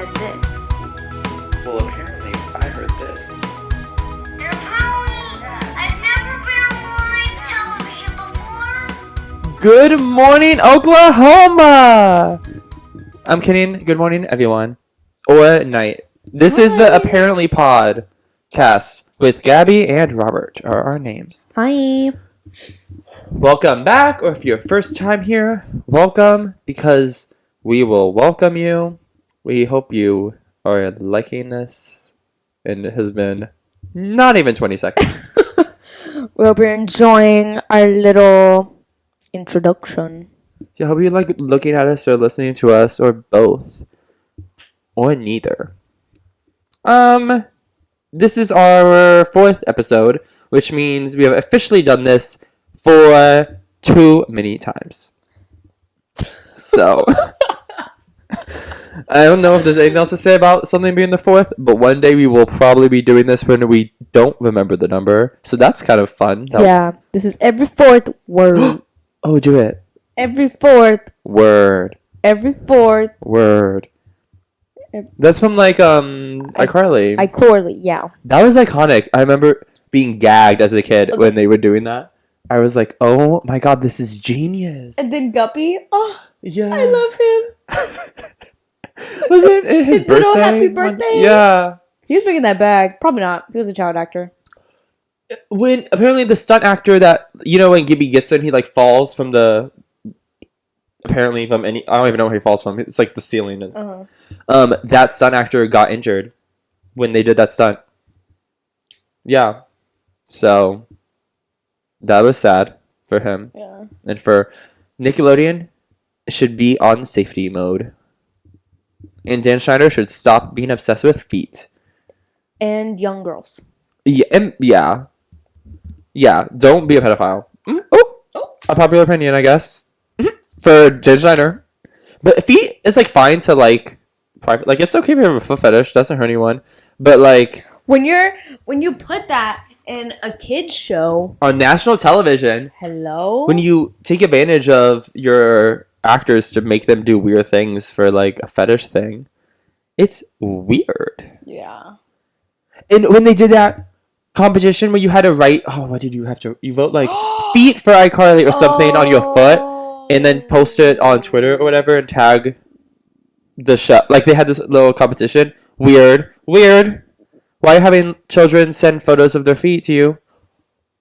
said this. Well, apparently I heard this. I've never been on live television before. Good morning, Oklahoma! I'm kidding. Good morning, everyone. Or night. This is the Apparently Podcast with Gabby and Robert are our names. Hi. Welcome back, or if you're first time here, welcome, because we will welcome you. We hope you are liking this, and it has been not even 20 seconds. We hope you're enjoying our little introduction. I hope you like looking at us or listening to us, or both, or neither. This is our 4th episode, which means we have officially done this for too many times. So, I don't know if there's anything else to say about something being the 4th, but one day we will probably be doing this when we don't remember the number. So that's kind of fun. Yeah, this is every 4th word. Oh, do it. Every 4th. Word. Every 4th. Word. That's from like iCarly. iCarly, yeah. That was iconic. I remember being gagged as a kid when they were doing that. I was like, oh my god, this is genius. And then Guppy, oh, yeah. I love him. Wasn't it his birthday? Little happy birthday? Yeah. He was bringing that bag. Probably not. He was a child actor. When apparently the stunt actor that, you know, when Gibby gets in, he like falls from the, apparently from any, I don't even know where he falls from. It's like the ceiling. That stunt actor got injured when they did that stunt. Yeah. So that was sad for him. Yeah. And for Nickelodeon, should be on safety mode. And Dan Schneider should stop being obsessed with feet. And young girls. Yeah. Yeah, don't be a pedophile. A popular opinion, I guess. For Dan Schneider. But feet is like fine to like private. Like it's okay if you have a foot fetish, doesn't hurt anyone. But like when you put that in a kids show on national television, hello, when you take advantage of your actors to make them do weird things for like a fetish thing, it's weird. Yeah. And when they did that competition where you had to write, what did you have to? You vote like feet for iCarly or something on your foot, and then post it on Twitter or whatever and tag the show. Like they had this little competition. Weird. Why are you having children send photos of their feet to you?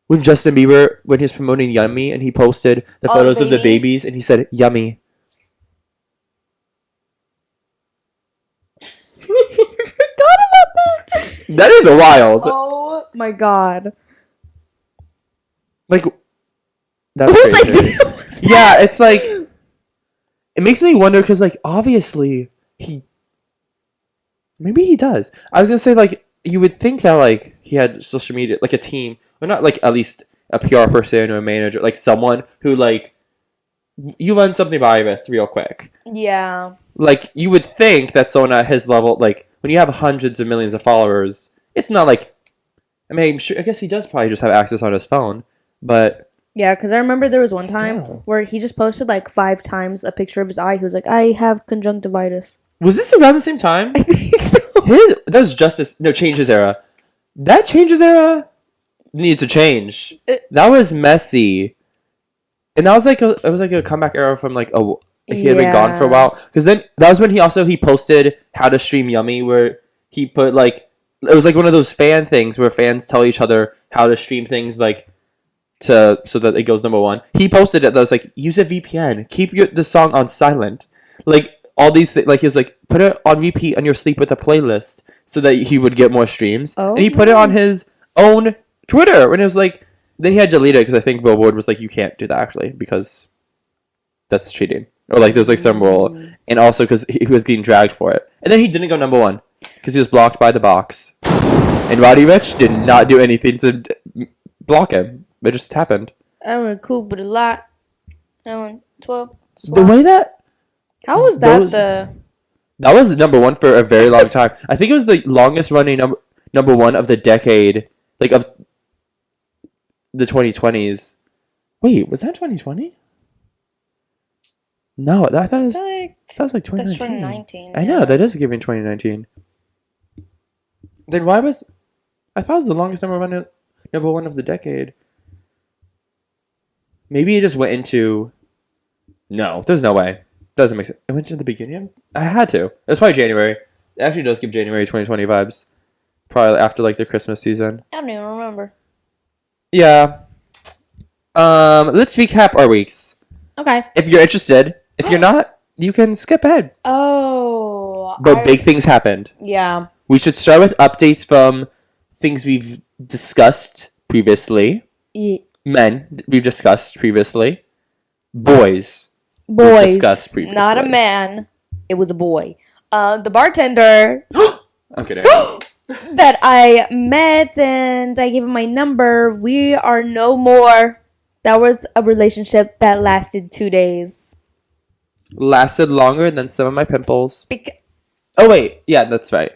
When Justin Bieber, when he was promoting Yummy, and he posted the photos of the babies, and he said, Yummy. Forgot about that. That is wild. Oh my god. Like, that's crazy. Yeah, it's like, it makes me wonder, because, like, obviously, maybe he does. I was going to say, like, you would think that, like, he had social media, like, a team, or not, like, at least a PR person or a manager, like, someone who, like, you run something by with real quick. Yeah. Like, you would think that someone at his level, like, when you have hundreds of millions of followers, it's not like, I mean, I guess he does probably just have access on his phone, but... Yeah, because I remember there was one time where he just posted, like, 5 times a picture of his eye. He was like, I have conjunctivitis. Was this around the same time? I think so. That was Justice... No, Changes era. That Changes era needs to change. That was messy. And that was like a comeback era from like he had been gone for a while. Because then that was when he posted how to stream Yummy, where he put like, it was like one of those fan things where fans tell each other how to stream things like so that it goes number 1. He posted it that was like, use a VPN, keep the song on silent, like all these like he was like, put it on repeat on your sleep with a playlist so that he would get more streams. And he put it on his own Twitter, and it was like, then he had to delete it because I think Billboard was like, you can't do that actually because that's cheating, or like there's like some rule, and also because he was getting dragged for it. And then he didn't go number 1 because he was blocked by the box, and Roddy Ricch did not do anything to block him. It just happened. I went cool, but a lot. I went 12. The way that how was that that was number 1 for a very long time. I think it was the longest running number 1 of the decade, like of the 2020s. Wait, was that 2020? No, I thought it was... That was like 2019. That's 2019. I know, that is giving 2019. Then why was... I thought it was the longest number one of the decade. Maybe it just went into... No, there's no way. Doesn't make sense. It went to the beginning? I had to. It's probably January. It actually does give January 2020 vibes. Probably after like the Christmas season. I don't even remember. Yeah. Let's recap our weeks. Okay. If you're interested. If you're not, you can skip ahead. Oh. But big things happened. Yeah. We should start with updates from things we've discussed previously. Men, we've discussed previously. Boys. Boys. Discussed previously. Not a man. It was a boy. The bartender. I'm kidding. That I met and I gave him my number. We are no more. That was a relationship that lasted 2 days. Lasted longer than some of my pimples. Oh, wait. Yeah, that's right.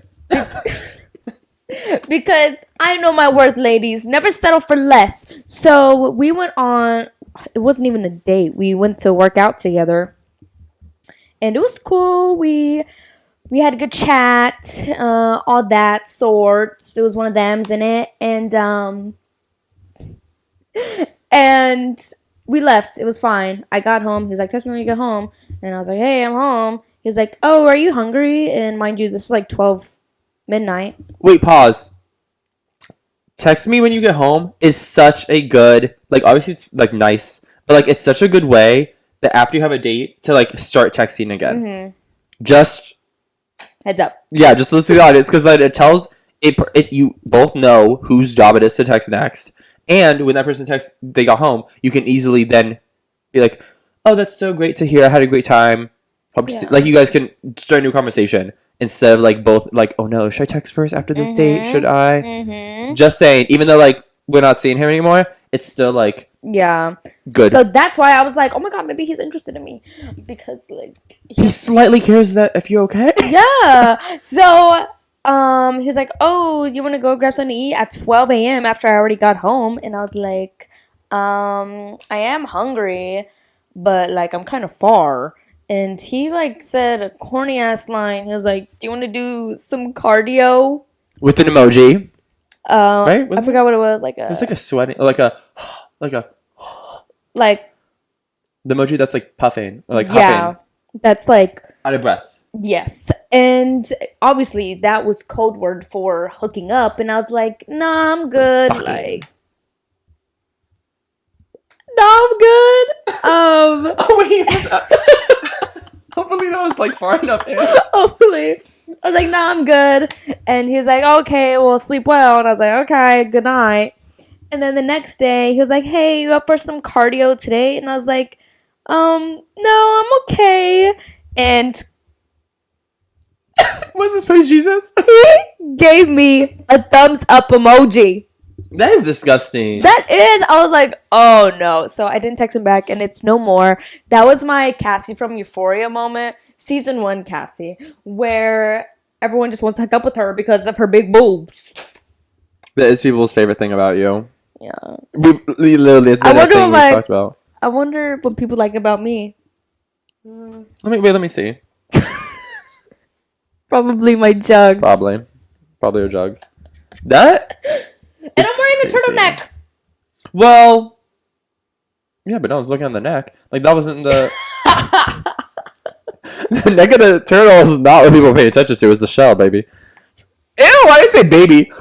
Because I know my worth, ladies. Never settle for less. So we went on. It wasn't even a date. We went to work out together. And it was cool. We had a good chat. All that sorts. It was one of them's in it. And we left. It was fine. I got home. He was like, text me when you get home. And I was like, hey, I'm home. He was like, oh, are you hungry? And mind you, this is like 12 midnight. Wait, pause. Text me when you get home is such a good, like, obviously it's, like, nice, but, like, it's such a good way that after you have a date to, like, start texting again. Mm-hmm. Just... Heads up. Yeah, just listen to the audience, because it tells, you both know whose job it is to text next. And when that person texts, they got home, you can easily then be like, oh, that's so great to hear. I had a great time. Hope to see. Like, you guys can start a new conversation instead of, like, both, like, oh, no, should I text first after this date? Should I? Mm-hmm. Just saying, even though, like, we're not seeing him anymore, it's still, like, yeah, good. So that's why I was like, oh, my God, maybe he's interested in me. Because, like... He slightly cares that if you're okay? Yeah. So... he's like, oh, you want to go grab something to eat at 12 a.m. after I already got home? And I was like, I am hungry, but, like, I'm kind of far. And he, like, said a corny-ass line. He was like, do you want to do some cardio? With an emoji. Right? I forgot what it was. Like it was like a sweating, like a... Like... The emoji that's, like, puffing. Or, like, yeah, huffing. That's, like... Out of breath. Yes. And obviously that was code word for hooking up. And I was like, nah, I'm good. Fucking. Like, no, I'm good. Oh, wait. Hopefully that was, like, far enough in. Hopefully. I was like, nah, I'm good. And he was like, okay, well, sleep well. And I was like, okay, good night. And then the next day, he was like, hey, you up for some cardio today? And I was like, no, I'm okay. And... Was this praise Jesus? He gave me a thumbs up emoji. That is disgusting. That is. I was like, oh no. So I didn't text him back, and it's no more. That was my Cassie from Euphoria moment. Season 1 Cassie, where everyone just wants to hook up with her because of her big boobs. That is people's favorite thing about you. Yeah. We literally, it's been a thing we talked about. I wonder what people like about me. Let me see. Probably my jugs. Probably your jugs. That. And I'm wearing a turtleneck. Well. Yeah, but no one's looking on the neck. Like, that wasn't the. The neck of the turtle is not what people pay attention to. It's the shell, baby. Ew! Why did I say baby?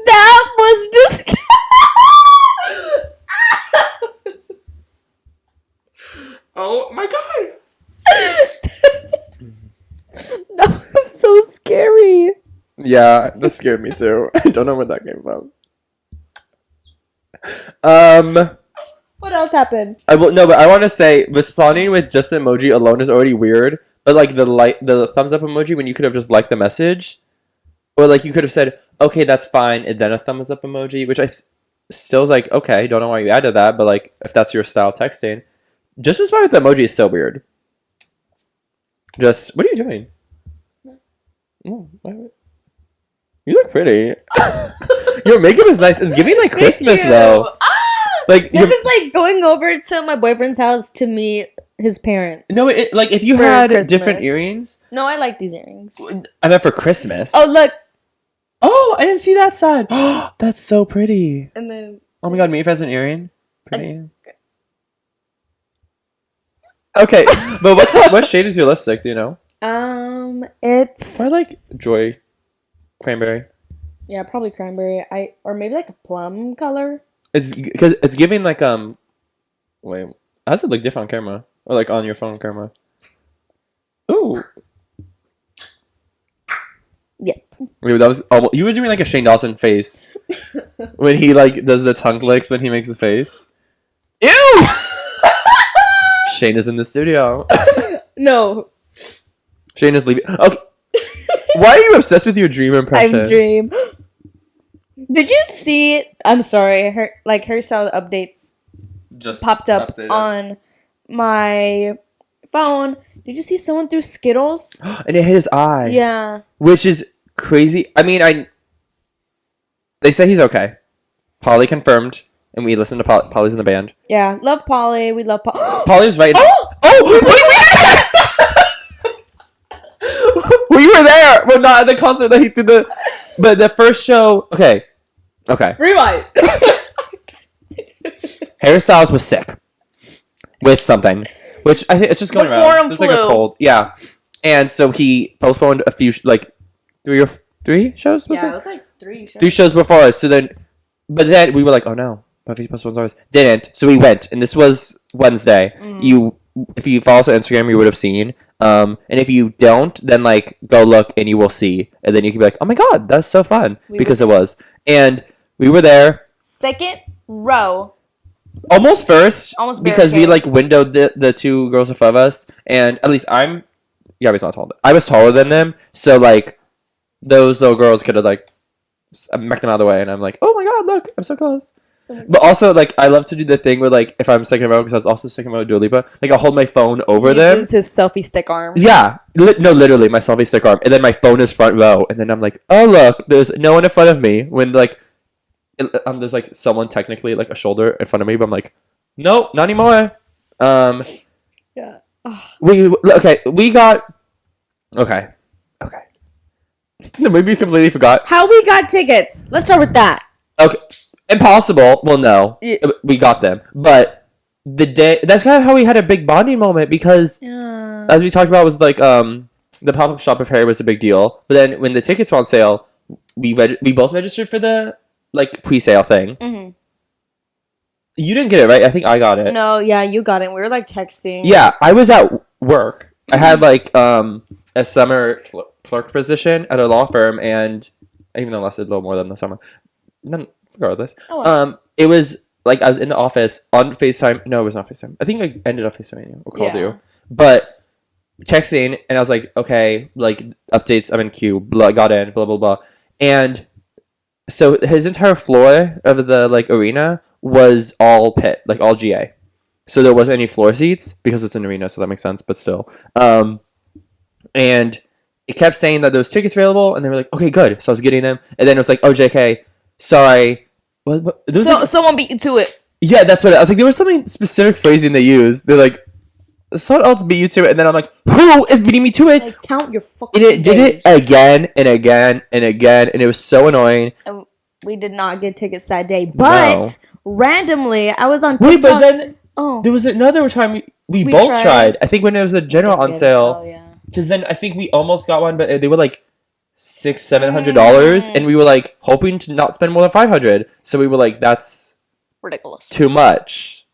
That was just. Oh my god! That was so scary. Yeah, that scared me too. I don't know where that came from. What else happened? But I want to say responding with just an emoji alone is already weird. But like the thumbs up emoji when you could have just liked the message, or like you could have said, "Okay, that's fine," and then a thumbs up emoji, which I still was like, okay, don't know why you added that, but like if that's your style texting. Just responding with the emoji is so weird. Just, what are you doing? Oh, you look pretty. Your makeup is nice. It's giving like Christmas you. though. Like This is like going over to my boyfriend's house to meet his parents. no, like if you For had Christmas. different earrings. No, I like these earrings. I meant for Christmas. Oh, look. Oh, I didn't see that side. That's so pretty. And then... Oh my god, Maeve has an earring. Pretty. Okay, but what shade is your lipstick? Do you know? It's... I like Joy Cranberry. Yeah, probably cranberry. Or maybe like a plum color. It's because it's giving like Wait, how does it look different on camera or like on your phone camera? Ooh. Yep. Wait, that was almost, you were doing like a Shane Dawson face when he like does the tongue licks when he makes the face. Ew. Shane is in the studio. No. Shane is leaving. Okay. Why are you obsessed with your dream impression? I'm dream. Did you see? I'm sorry. Her hairstyle updates Just popped up updated. on my phone. Did you see someone threw Skittles? And it hit his eye. Yeah. Which is crazy. I mean, they say he's okay. Polly confirmed, and we listened to Polly's in the band. Yeah. Love Polly. We love Polly. Polly's right. Oh! We were there. Well, not at the concert that he did but the first show. Okay. Rewind. Harry Styles was sick with something, which I think it's just going The around. foreign It's like a flu. cold. Yeah, and so he postponed a few, like three shows. Was Yeah, it? it was like 3 shows. 3 shows before us. So then, but then we were like, oh no, Buffy postpones ours. Didn't. So we went, and this was Wednesday. If you follow us on Instagram, you would have seen. And if you don't, then like go look and you will see, and then you can be like, oh my god, that's so fun because it was. And we were there. Second row. Almost first, Almost because we barricade. like windowed the 2 girls above us, and at least Gabby's not tall. I was taller than them, so like those little girls could have like smacked them out of the way, and I'm like, oh my god, look, I'm so close. But also, like, I love to do the thing where, like, if I'm second row, because I was also second row with Dua Lipa, like, I'll hold my phone over He them. uses his selfie stick arm. Yeah. No, literally, my selfie stick arm. And then my phone is front row. And then I'm like, oh, look, there's no one in front of me. When, like, there's, like, someone technically, like, a shoulder in front of me. But I'm like, nope, not anymore. Yeah. We got... Okay. Maybe you completely forgot. How we got tickets? Let's start with that. Okay. Impossible. Well, no. Yeah. We got them. But the day... That's kind of how we had a big bonding moment, because... Yeah. As we talked about, was like the pop-up shop of Harry was a big deal. But then when the tickets were on sale, we both registered for the like pre-sale thing. Mm-hmm. You didn't get it, right? I think I got it. No, yeah, you got it. We were like texting. Yeah, I was at work. I had like a summer clerk position at a law firm, and even though it lasted a little more than the summer, regardless, it was like I was in the office on FaceTime. No, it was not FaceTime. I think I ended up FaceTiming you or called you, but texting, and I was like, okay, like updates. I'm in queue. Blah, got in. Blah blah blah, and so his entire floor of the like arena was all pit, like all GA. So there wasn't any floor seats because it's an arena, so that makes sense. But still, and it kept saying that there was tickets available, and they were like, okay, good. So I was getting them, and then it was like, oh, JK, sorry. What? So someone beat you to it. Yeah, that's what I was like. There was something specific phrasing they used. They're like, someone else beat you to it, and then I'm like, who is beating me to it? Like, count your fucking And it did it days. again and again and again, and it was so annoying. And we did not get tickets that day, but randomly, I was on TikTok. Wait, but then oh, there was another time we We both tried. tried. I think when it was the general on sale, Oh yeah. because then I think we almost got one, but they were like $600-$700, and we were like hoping to not spend more than $500. So we were like, that's Ridiculous. too much.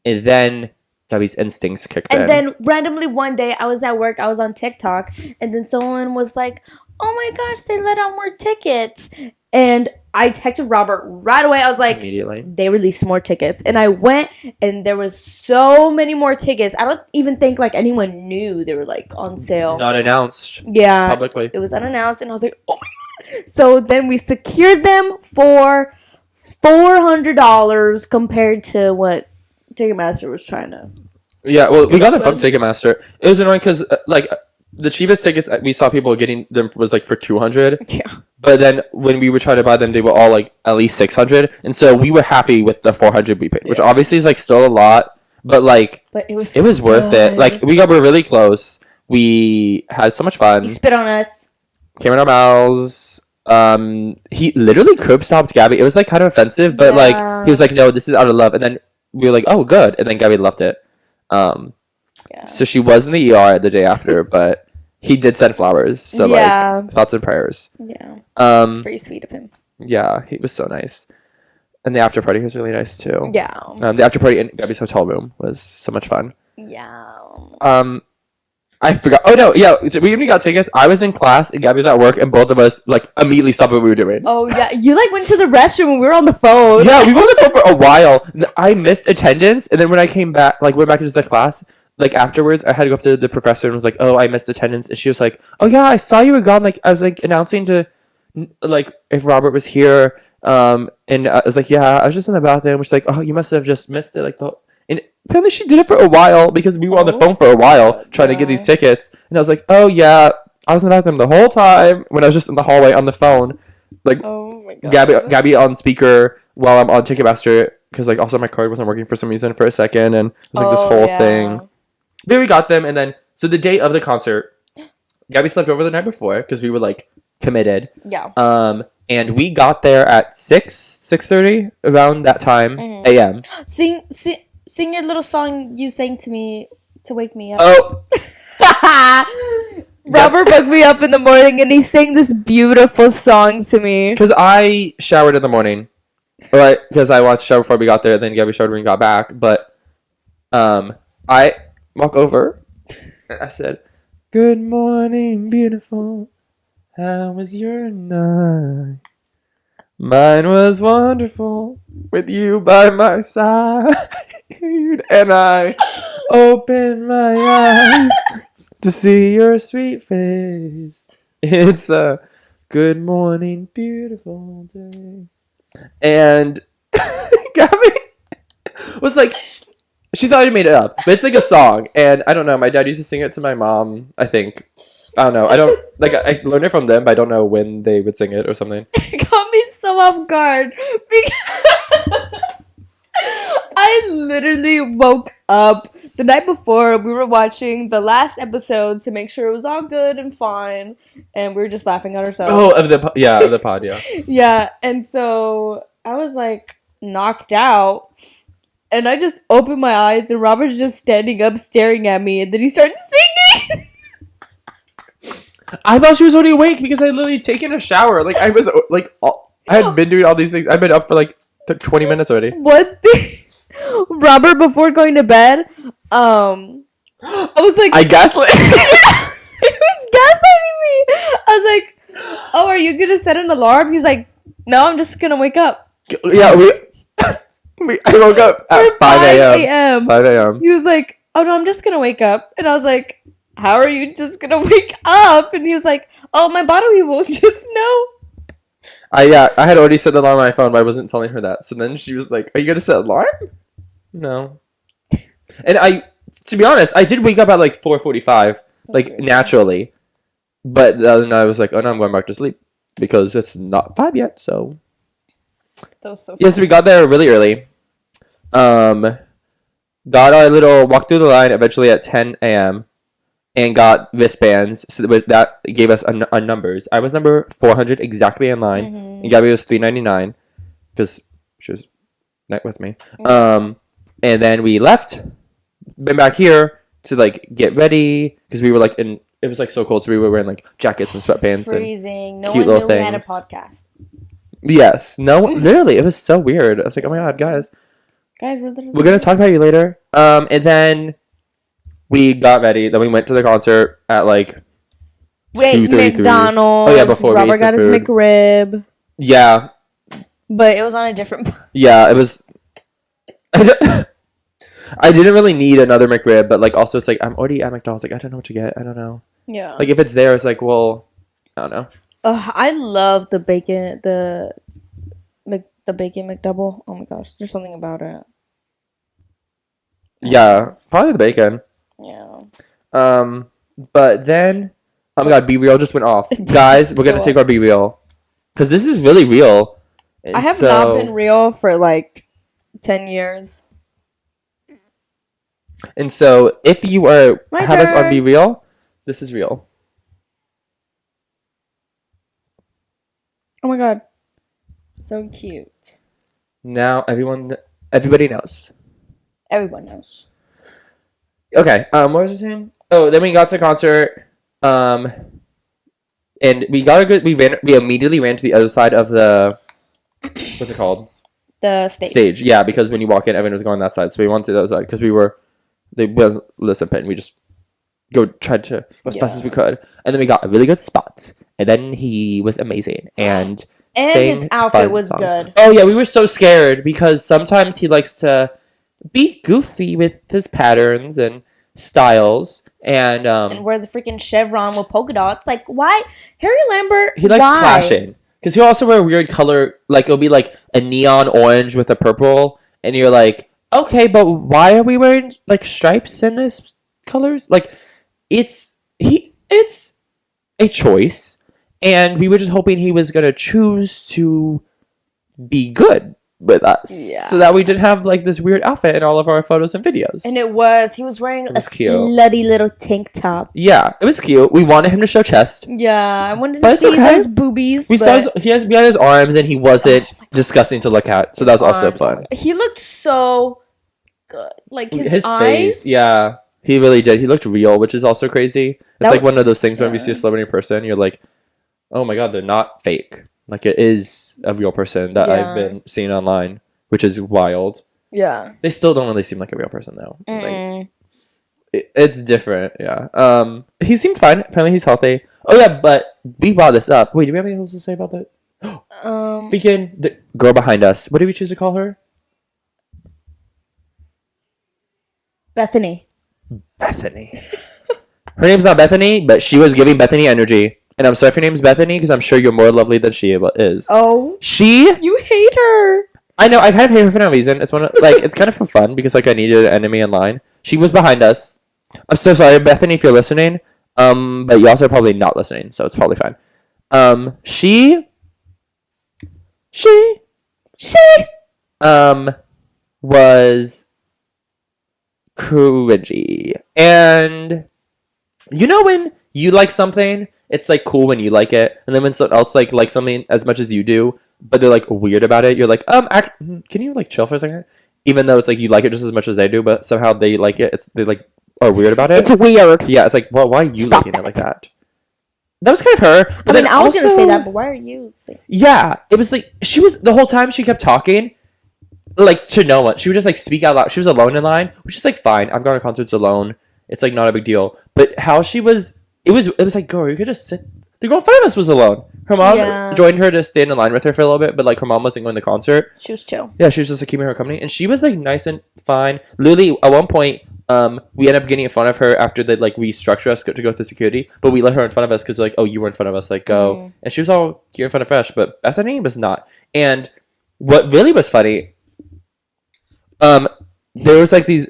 And then Gabby's instincts kicked in. And then randomly one day, I was at work, I was on TikTok, and then someone was like, "Oh my gosh, they let out more tickets!" And I texted Robert right away. I was like, immediately, they released more tickets, and I went, and there was so many more tickets. I don't even think like anyone knew they were like on sale. not announced Yeah, publicly. it was unannounced, and I was like, "Oh my god!" So then we secured them for $400 compared to what Ticketmaster was trying to. Yeah, well, we got us it from one. Ticketmaster. It was annoying because, like, the cheapest tickets we saw people getting them was like for 200. Yeah. But then when we were trying to buy them, they were all like at least 600, and so we were happy with the 400 we paid, which obviously is like still a lot, but like But it was worth it. Like we were really close. We had so much fun. He spit on us. Came in our mouths. He literally curb stomped Gabby. It was like kind of offensive, but like he was like, "No, this is out of love," and then we were like, "Oh, good," and then Gabby left it. So she was in the ER the day after, but he did send flowers. So like thoughts and prayers. Yeah. It's very sweet of him. Yeah, he was so nice. And the after party was really nice too. Yeah. The after party in Gabby's hotel room was so much fun. Yeah. I forgot. Oh no, yeah. We even got tickets. I was in class and Gabby was at work, and both of us like immediately stopped what we were doing. Oh yeah, you like went to the restroom and we were on the phone. Yeah, we were on the phone for a while. I missed attendance, and then when I came back, like went back into the class, like afterwards, I had to go up to the professor and was like, "Oh, I missed attendance," and she was like, "Oh yeah, I saw you were gone." Like I was like announcing to, like if Robert was here, and I was like, "Yeah, I was just in the bathroom." She's like, "Oh, you must have just missed it." Like the. And apparently she did it for a while because we were on the phone for a while trying to get these tickets. And I was like, oh, yeah, I was in the bathroom the whole time when I was just in the hallway on the phone. Like, oh my God. Gabby on speaker while I'm on Ticketmaster because, like, also my card wasn't working for some reason for a second. And it was like this whole thing. But we got them. And then, so the day of the concert, Gabby slept over the night before because we were, like, committed. Yeah. And we got there at 6:30, around that time, a.m. Sing your little song you sang to me to wake me up. Oh. Robert woke me up in the morning and he sang this beautiful song to me. Because I showered in the morning. Right? Because I wanted to shower before we got there. Then Gabby showered when we got back. But I walk over and I said, "Good morning, beautiful. How was your night? Mine was wonderful with you by my side." And I open my eyes to see your sweet face. It's a good morning, beautiful day. And Gabby was like, she thought I made it up, but it's like a song. And I don't know, my dad used to sing it to my mom, I think. I don't know. I don't, like, I learned it from them, but I don't know when they would sing it or something. It got me so off guard. Because I literally woke up the night before. We were watching the last episode to make sure it was all good and fine, and we were just laughing at ourselves. Oh, of the pod, yeah. Yeah, and so I was like knocked out, and I just opened my eyes, and Robert's just standing up staring at me, and then he starts singing. I thought she was already awake because I had literally taken a shower. Like I was like, I had been doing all these things. I've been up for like 20 minutes already. What Robert, before going to bed, I was like, I gaslit. He was gaslighting me. I was like, oh, are you gonna set an alarm? He's like, no, I'm just gonna wake up. Yeah, I woke up at 5 a.m. 5 a.m. He was like, oh no, I'm just gonna wake up. And I was like, how are you just gonna wake up? And he was like, oh, my body will just know. I had already set the alarm on my phone, but I wasn't telling her that. So then she was like, are you gonna set an alarm? No. And to be honest, I did wake up at like 4:45, like naturally. But then I was like, oh no, I'm going back to sleep because it's not 5 yet. So that was so funny. Yes, we got there really early. Got our little walk through the line eventually at 10 a.m. and got wristbands. So that gave us our numbers. I was number 400 exactly in line, and Gabby was 399 because she was right with me. And then we left. Been back here to like get ready because we were like in. It was like so cold, so we were wearing like jackets and sweatpants. Freezing. And no cute one little knew we had a things. podcast. Yes. No. Literally, it was so weird. I was like, oh my god, guys. We're gonna talk about you later. And then we got ready. Then we went to the concert at like. Wait, 2:33. McDonald's. Oh yeah, before Robert we got his food. McRib. Yeah. But it was on a different. Yeah, it was. I didn't really need another McRib, but like also it's like I'm already at McDonald's. Like I don't know what to get. I don't know. Yeah. Like if it's there, it's like well, I don't know. I love the bacon, the bacon McDouble. Oh my gosh, there's something about it. Yeah, probably the bacon. Yeah. But then, oh my god, Be Real just went off. Guys, we're gonna take our Be Real. Because this is really real. And I have not been real for like 10 years. And so, if you are My have us on turn. Be Real, this is real. Oh my god. So cute. Now, everybody knows. Everyone knows. Okay, what was I saying? Oh, then we got to the concert, and we got a good. We immediately ran to the other side of the, what's it called? The stage. Stage, yeah, because when you walk in, everyone was going that side, so we went to the other side because they wasn't listen pit, and we just tried to go as fast as we could, and then we got a really good spot, and then he was amazing, and his sang outfit fun was songs. good. Oh yeah, we were so scared because sometimes he likes to be goofy with his patterns and styles, and wear the freaking chevron with polka dots. Like, why? Harry Lambert, he likes why? clashing. Because he'll also wear a weird color, like it'll be like a neon orange with a purple, and you're like, okay, but why are we wearing like stripes in this colors? Like, it's a choice, and we were just hoping he was gonna choose to be good with us, so that we didn't have like this weird outfit in all of our photos and videos. And he was wearing a cute. slutty little tank top. Yeah, it was cute. We wanted him to show chest. Yeah, I wanted But to it's see okay. those boobies. We saw we had his arms, and he wasn't disgusting to look at. So that was also fun. He looked so good. Like his eyes. Face, yeah, he really did. He looked real, which is also crazy. It's like one of those things when we see a celebrity in person, you're like, oh my god, they're not fake. Like it is a real person that I've been seeing online, which is wild. Yeah. They still don't really seem like a real person though. Like, it's different, yeah. He seemed fine. Apparently he's healthy. Oh yeah, but we brought this up. Wait, do we have anything else to say about that? Begin the girl behind us. What did we choose to call her? Bethany. Her name's not Bethany, but she was giving Bethany energy. And I'm sorry if your name's Bethany, because I'm sure you're more lovely than she is. Oh. You hate her. I know, I kind of hate her for no reason. It's it's kind of for fun, because like I needed an enemy in line. She was behind us. I'm so sorry, Bethany, if you're listening. But you also are probably not listening, so it's probably fine. She was cringy. And you know when you like something, it's like cool when you like it, and then when someone else like something as much as you do, but they're like weird about it, you're like, can you like chill for a second? Even though it's like you like it just as much as they do, but somehow they like it. They like are weird about it. It's weird. Yeah, it's like, well, why are you liking it like that? That was kind of her. But I was gonna say that, but why are you saying? Yeah, it was like she was the whole time she kept talking, like to no one. She would just like speak out loud. She was alone in line, which is like fine. I've gone to concerts alone. It's like not a big deal. But how she was, it was like, girl, you could just sit. The girl in front of us was alone. Her mom joined her to stand in line with her for a little bit, but like her mom wasn't going to the concert. She was chill. Yeah, she was just like keeping her company, and she was like nice and fine. Literally, at one point, we ended up getting in front of her after they like restructure us to go through security, but we let her in front of us because like, oh, you were in front of us, like go. And she was all cute in front of Fresh, but Bethany was not. And what really was funny, there was like these.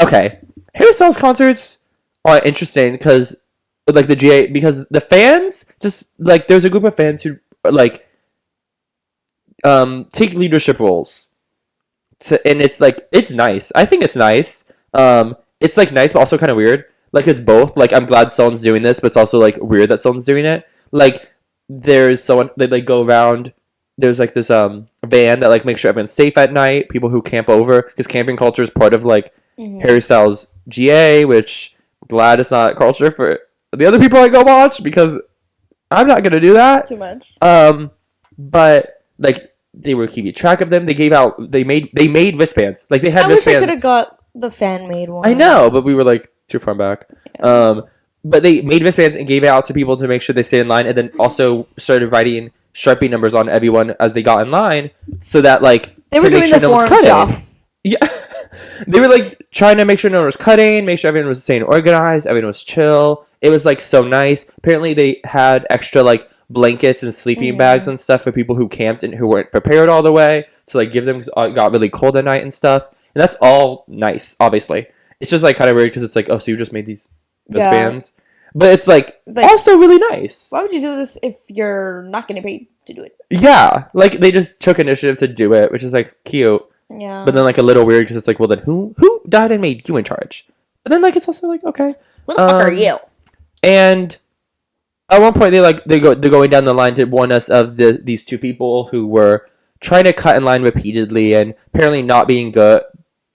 Okay, Harry Styles concerts are interesting because like the GA, because the fans just like there's a group of fans who like take leadership roles. And it's like it's nice. I think it's nice. It's like nice but also kind of weird. Like it's both. Like I'm glad someone's doing this, but it's also like weird that someone's doing it. Like there's someone they like go around. There's like this van that like makes sure everyone's safe at night. People who camp over, because camping culture is part of like Harry Styles GA, which I'm glad it's not culture for the other people I go watch, because I'm not gonna do that. It's too much. But like they were keeping track of them. They made wristbands. Like they had wristbands. I wish I could have got the fan made one. I know, but we were like too far back. Yeah. But they made wristbands and gave it out to people to make sure they stayed in line, and then also started writing Sharpie numbers on everyone as they got in line, so that like they were doing the form stuff. Yeah, they were like trying to make sure no one was cutting, make sure everyone was staying organized, everyone was chill. It was like so nice. Apparently, they had extra like blankets and sleeping bags and stuff for people who camped and who weren't prepared all the way to like give them, because it got really cold at night and stuff. And that's all nice, obviously. it's just like kind of weird because it's like, oh, so you just made these Yeah. wristbands, but it's like like- also really nice. Why would you do this if you're not getting paid to do it? Yeah, like they just took initiative to do it, which is like cute, Yeah. but then like a little weird because it's like, well, then who died and made you in charge? But then like it's also like, okay, Who the fuck are you? and at one point they're going down the line to warn us of these two people who were trying to cut in line repeatedly and apparently not being good.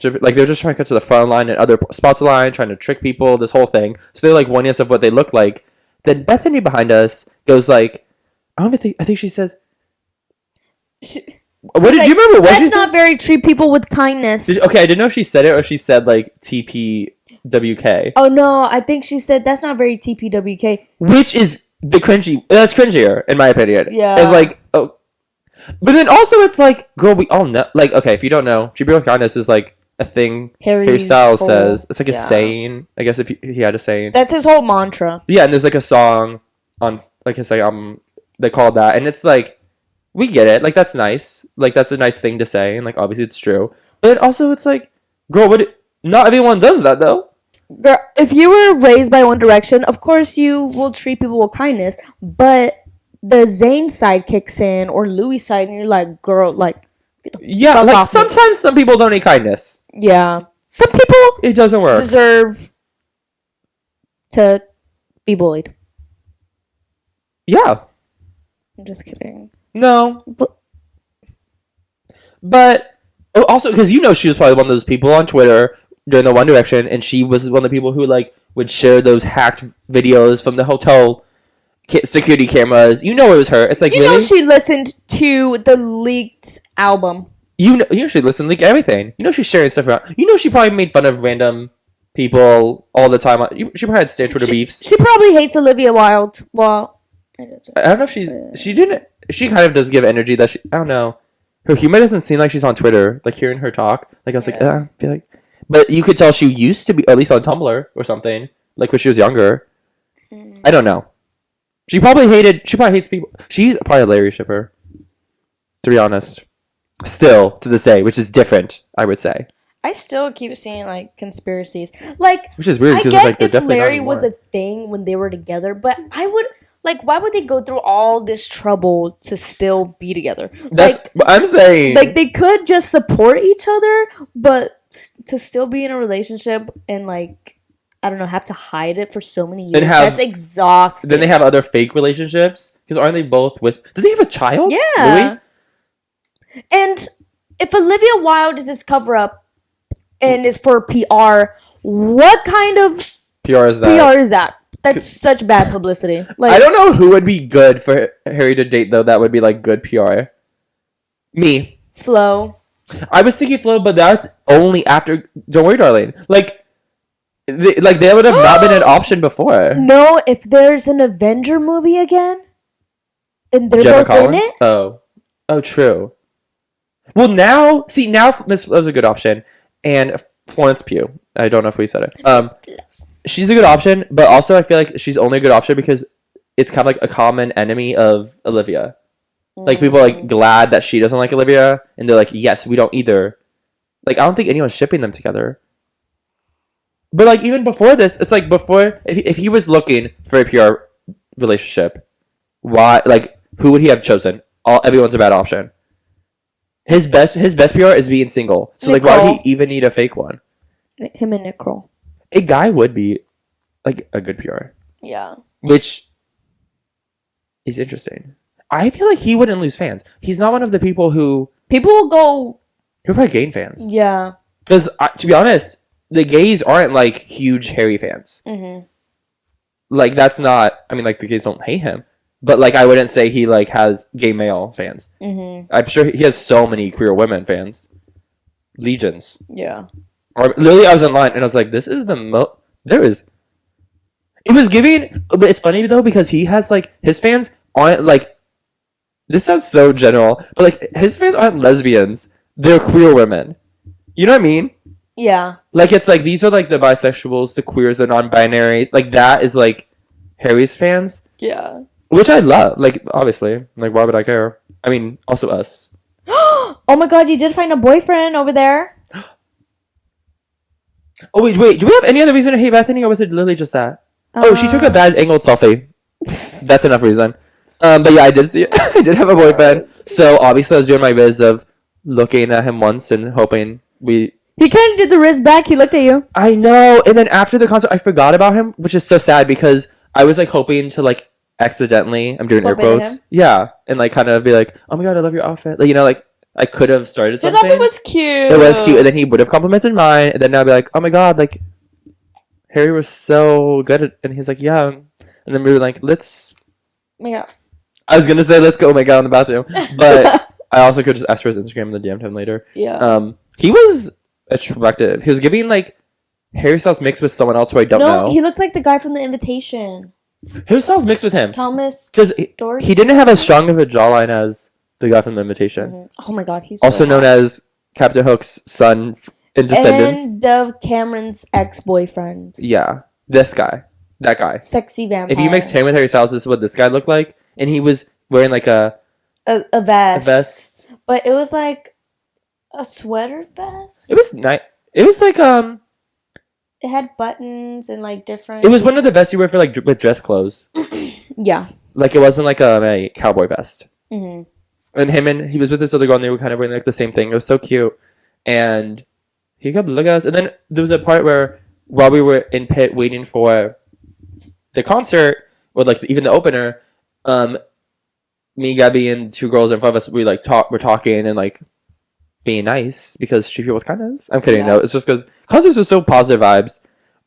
Like they're just trying to cut to the front line and other spots of the line, trying to trick people. This whole thing. So they're like warning us of what they look like. Then Bethany behind us goes like, I think she says, "What did you remember? What That's she said? not very treat people with kindness. Okay, I didn't know if she said it or she said like TPWK, Oh no, I think she said that's not very TPWK. which is the cringy. That's cringier in my opinion. Yeah. It's like, oh, but then also it's like, girl, we all know. Like, okay, if you don't know, treat people with kindness is like a thing Harry Styles whole- says. It's like a yeah. saying. I guess if he had a saying. That's his whole mantra. Yeah, and there's like a song on, like I say, they call it that, and it's like, we get it. Like that's nice. Like that's a nice thing to say, and like obviously it's true. But also it's like, girl, not everyone does that though. Girl, if you were raised by One Direction, of course you will treat people with kindness. But the Zayn side kicks in, or Louis side, and you're like, girl, like, get the Yeah, fuck like off me. sometimes some people don't need kindness. Yeah. Some people It doesn't work. deserve to be bullied. Yeah. I'm just kidding. No. But But also because she was probably one of those people on Twitter during the One Direction, and she was one of the people who like would share those hacked videos from the hotel security cameras. It was her. It's like, you really? know she listened to the leaked album. You know she listens to like everything. She's sharing stuff around. She probably made fun of random people all the time. She probably had stand Twitter beefs. She probably hates Olivia Wilde. Well, I don't know if she didn't. She kind of does give energy that I don't know. Her humor doesn't seem like she's on Twitter. Like hearing her talk, like I was like, I feel like. But you could tell she used to be, at least on Tumblr or something, like when she was younger. I don't know. She probably hates people. She's probably a Larry shipper, to be honest. Still to this day, which is different, I would say. I still keep seeing like conspiracies. Like, Which is weird I because get it's like they're if definitely Larry not was a anymore. thing when they were together, but I would like, why would they go through all this trouble to still be together? That's what I'm saying. Like they could just support each other, but to still be in a relationship and like, I don't know, have to hide it for so many years. That's exhausting. Then they have other fake relationships because aren't they both with? Does he have a child? Yeah. Louis? And if Olivia Wilde is this cover up and is for PR, what kind of PR is that? PR is that? That's such bad publicity. Like, I don't know who would be good for Harry to date though. That would be like good PR. Me. Flo. I was thinking Flo, but that's only after. Don't worry, darling. Like they would have not been an option before. No, if there's an Avenger movie again, and they're Gemma both in Collins? it. Oh, true. Well, now Miss Flo's a good option, and Florence Pugh. I don't know if we said it. She's a good option, but also I feel like she's only a good option because it's kind of like a common enemy of Olivia. Like people are like glad that she doesn't like Olivia, and they're like, yes, we don't either. Like I don't think anyone's shipping them together. But like even before this, it's like before if he was looking for a pure relationship, why like who would he have chosen? Everyone's a bad option. His best PR is being single. So like why would he even need a fake one? Him and Nick Kroll. A guy would be like a good PR. Yeah. Which is interesting. I feel like he wouldn't lose fans. He's not one of the people who People will go. he'll probably gain fans. Yeah. Because to be honest, the gays aren't like huge Harry fans. Mm-hmm. Like that's not. I mean, like the gays don't hate him, but like I wouldn't say he like has gay male fans. Mm-hmm. I'm sure he has so many queer women fans, legions. Yeah. Or literally, I was online and I was like, "This is the most." There is. It was giving, but it's funny though because he has like his fans aren't like. This sounds so general, but like his fans aren't lesbians; they're queer women. You know what I mean? Yeah. Like it's like these are like the bisexuals, the queers, the non-binaries. Like that is like Harry's fans, Yeah. which I love. Like obviously, like why would I care? I mean, also us. Oh my God! You did find a boyfriend over there. Oh wait. Do we have any other reason to hate Bethany, or was it literally just that? Oh, she took a bad angled selfie. That's enough reason. But yeah, I did see. I did have a boyfriend, so obviously I was doing my biz of looking at him once and hoping we. He kind of did the wrist back. He looked at you. I know, and then after the concert, I forgot about him, which is so sad because I was like hoping to like accidentally. I'm doing air Bump into quotes. him? Yeah, and like kind of be like, oh my god, I love your outfit. Like like I could have started His something. outfit was cute. It was cute, and then he would have complimented mine, and then I'd be like, oh my god, like Harry was so good, and he's like, yeah, and then we were like, let's. Yeah. I was gonna say let's go. Oh my god, in the bathroom, but I also could just ask for his Instagram and then DM'd him later. Yeah. He was attractive. He was giving like Harry Styles mixed with someone else who I don't know. No, he looks like the guy from The Invitation. Harry Styles mixed with him Thomas. because Dorsey he didn't have as strong of a jawline as the guy from The Invitation, Oh my god, he's also so known hot. as Captain Hook's son in Descendants. And Dove Cameron's ex-boyfriend. Yeah, this guy, that guy. Sexy vampire. If you mixed him with Harry Styles, this is what this guy looked like, and he was wearing like a vest. vest. But it was like a sweater vest. It was nice. It was like It had buttons and like different. It was one of the vests you wear for like with dress clothes. Yeah. Like it wasn't like a cowboy vest. Mm-hmm. And he was with this other girl, and they were kind of wearing like the same thing. It was so cute, and he kept looking at us. And then there was a part where while we were in pit waiting for the concert or like even the opener, me, Gabby, and two girls in front of us, we're talking and like being nice because Street People was kind of. I'm kidding. Yeah. No, it's just because concerts are so positive vibes.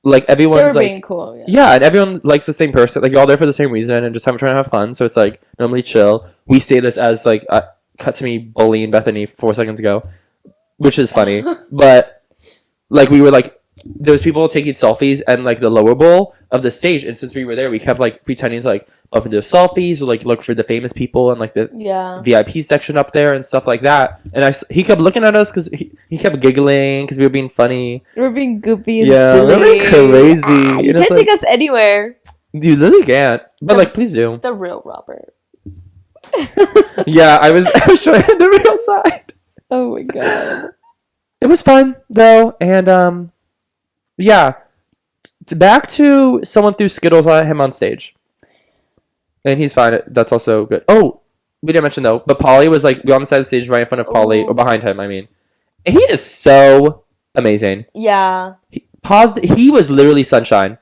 Like everyone's They were like being cool. yeah, and everyone likes the same person. Like you're all there for the same reason and just trying to have fun. So it's like normally chill. We say this as like cut to me bullying Bethany 4 seconds ago, which is funny. But like we were like there was people taking selfies and like the lower bowl of the stage, and since we were there, we kept like pretending to like up into selfies or like look for the famous people and like the VIP section up there and stuff like that. And he kept looking at us because he kept giggling because we were being funny. We were being goofy and Yeah, silly. we were crazy. You can't take us anywhere. You literally can't. But like, please do. The real Robert. Yeah, I was showing him the real side. Oh my god. It was fun though, and yeah. Back to someone threw Skittles at him on stage, and he's fine. That's also good. Oh, we didn't mention though, but Polly was like we on the side of the stage, right in front of Polly or behind him. I mean, and he is so amazing. Yeah. He was literally sunshine.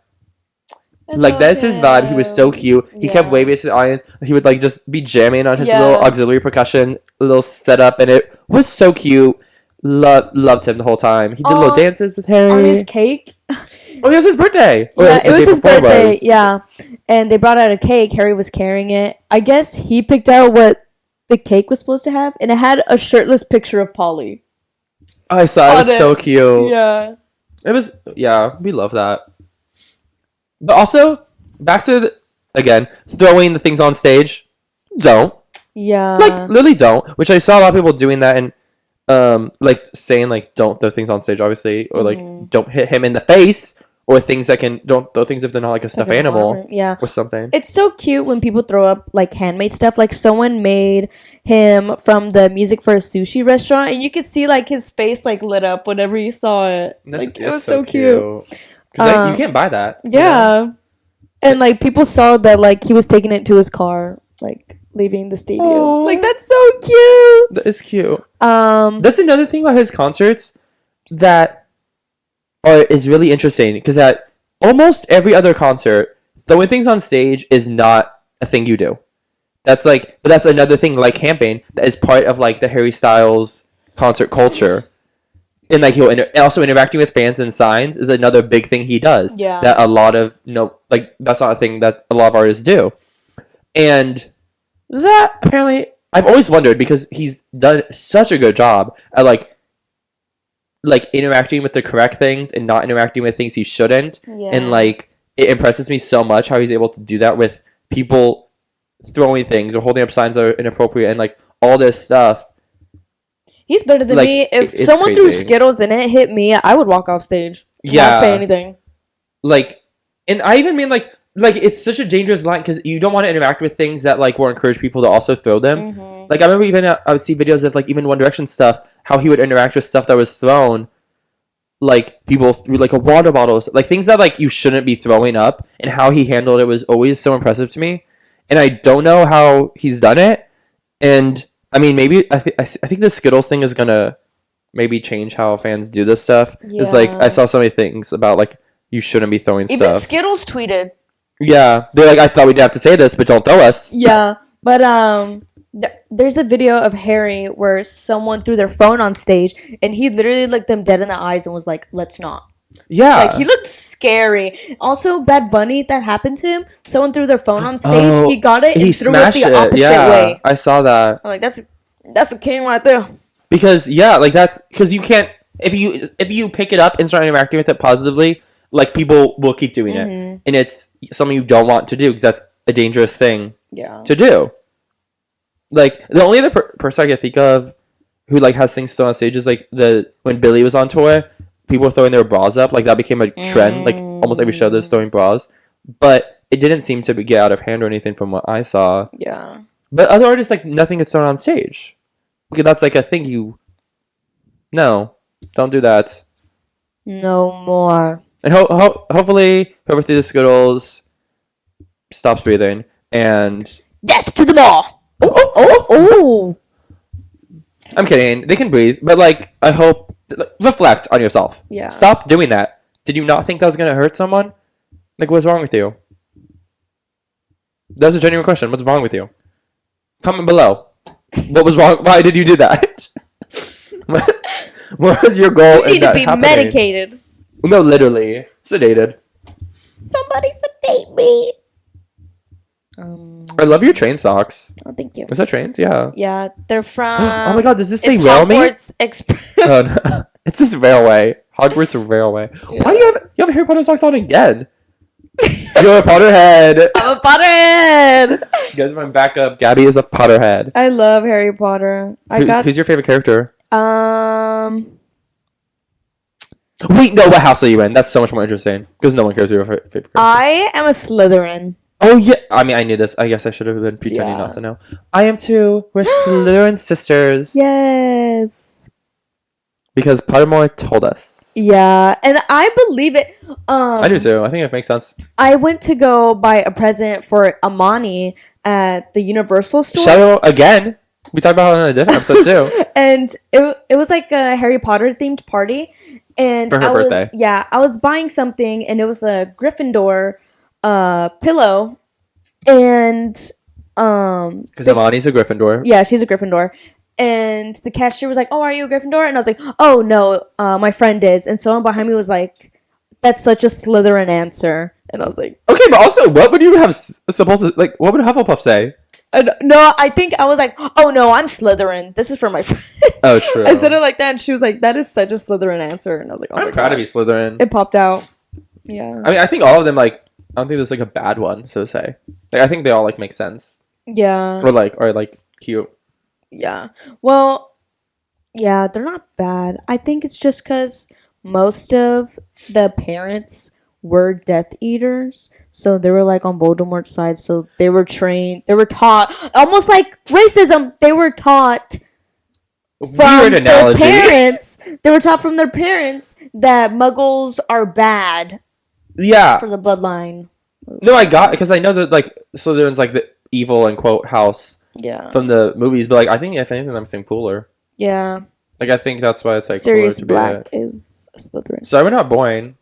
Like that's his vibe. He was so cute. He kept waving to the audience. He would like just be jamming on his little auxiliary percussion, little setup, and it was so cute. Loved him the whole time. He did little dances with Harry on his cake. Oh, it was his birthday. Yeah, it was his birthday. Yeah, and they brought out a cake. Harry was carrying it. I guess he picked out what the cake was supposed to have, and it had a shirtless picture of Polly. I saw it. It was so cute. Yeah. It was. Yeah, we love that. But also, back to again throwing the things on stage. Don't. Yeah. Like literally don't. Which I saw a lot of people doing that and like saying like don't throw things on stage, obviously, or like don't hit him in the face, or things that can don't throw things if they're not like a stuffed animal, or something. It's so cute when people throw up like handmade stuff. Like someone made him from the Music for a Sushi restaurant, and you could see like his face like lit up whenever he saw it. Like it was so cute. Because you can't buy that. Yeah, you know? And like people saw that like he was taking it to his car, like leaving the stadium. Aww. Like that's so cute. That is cute. That's another thing about his concerts that is really interesting because at almost every other concert, throwing things on stage is not a thing you do. But that's another thing like camping that is part of like the Harry Styles concert culture. And like also interacting with fans and signs is another big thing he does. Yeah. That a lot of that's not a thing that a lot of artists do. And that apparently I've always wondered because he's done such a good job at like interacting with the correct things and not interacting with things he shouldn't. Yeah. And like it impresses me so much how he's able to do that with people throwing things or holding up signs that are inappropriate and like all this stuff. He's better than me. If someone threw Skittles and it hit me, I would walk off stage. Not say anything. Like, and I even mean like it's such a dangerous line because you don't want to interact with things that like will encourage people to also throw them. Mm-hmm. Like I remember even I would see videos of like even One Direction stuff, how he would interact with stuff that was thrown, like people threw like a water bottle, like things that like you shouldn't be throwing up, and how he handled it was always so impressive to me. And I don't know how he's done it. And I mean, maybe I think the Skittles thing is gonna maybe change how fans do this stuff. It's like I saw so many things about like you shouldn't be throwing Even stuff. Skittles tweeted. Yeah, they're like, I thought we'd have to say this, but don't throw us. Yeah, but there's a video of Harry where someone threw their phone on stage, and he literally looked them dead in the eyes and was like, "Let's not." Yeah, Like, he looked scary. Also, Bad Bunny, that happened to him. Someone threw their phone on stage. He got it and he threw it smashed the opposite way. I saw that. I'm like, that's a king right there. Because like that's because you can't if you pick it up and start interacting with it positively, like people will keep doing it, and it's something you don't want to do because that's a dangerous thing to do. Like the only other person I can think of who like has things thrown on stage is like when Billy was on tour, people were throwing their bras up. Like that became a trend. Like almost every show there's throwing bras, but it didn't seem to get out of hand or anything from what I saw. Yeah. But other artists, like nothing gets thrown on stage because that's like a thing. No, don't do that. No more. And hopefully whoever threw the Skittles stops breathing and Death to them all. Oh. I'm kidding. They can breathe, but like I hope reflect on yourself. Yeah. Stop doing that. Did you not think that was gonna hurt someone? Like what's wrong with you? That's a genuine question. What's wrong with you? Comment below. What was wrong? Why did you do that? What was your goal? You need to be medicated. No, literally sedated. Somebody sedate me. I love your train socks. Oh, thank you. Is that trains? Yeah. Yeah, they're from. Oh my god, does this say it's railway? Hogwarts Express. Oh no, it's this railway. Hogwarts Railway. Yeah. Why do you have Harry Potter socks on again? You're a Potterhead. I'm a Potterhead. You guys, my backup. Gabby is a Potterhead. I love Harry Potter. Who's your favorite character? Wait, no, what house are you in? That's so much more interesting because no one cares who your favorite character. I am a Slytherin. Oh yeah, I mean I knew this. I guess I should have been pretending not to know. I am too. We're Slytherin Sisters. Yes. Because Pottermore told us. Yeah, and I believe it. I do too. I think it makes sense. I went to go buy a present for Amani at the Universal store. Shout out again. We talked about it in a different episode too. And it was like a Harry Potter themed party. And for her birthday. Yeah, I was buying something and it was a Gryffindor pillow. And because Amani's a Gryffindor. Yeah, she's a Gryffindor. And the cashier was like, "Oh, are you a Gryffindor?" And I was like, "Oh no, my friend is." And someone behind me was like, "That's such a Slytherin answer." And I was like, "Okay, but also, what would you have supposed to like? What would Hufflepuff say?" No, I think I was like, "Oh no, I'm Slytherin. This is for my friend." Oh, true. I said it like that, and she was like, "That is such a Slytherin answer." And I was like, "Oh, I'm proud to be Slytherin." It popped out. Yeah. I mean, I think all of them like. I don't think there's like a bad one, so to say. Like, I think they all like make sense. Yeah. Or like cute. Yeah. Well, yeah, they're not bad. I think it's just because most of the parents were Death Eaters. So they were like on Voldemort's side. So they were trained. They were taught. Almost like racism. They were taught from their parents. They were taught from their parents that Muggles are bad. Yeah. For the bloodline. No, I got because I know that like Slytherin's like the evil and quote house. Yeah. From the movies, but like I think if anything, them seem cooler. Yeah. Like I think that's why it's like Sirius cooler to Black be is a Slytherin. So we're not boring.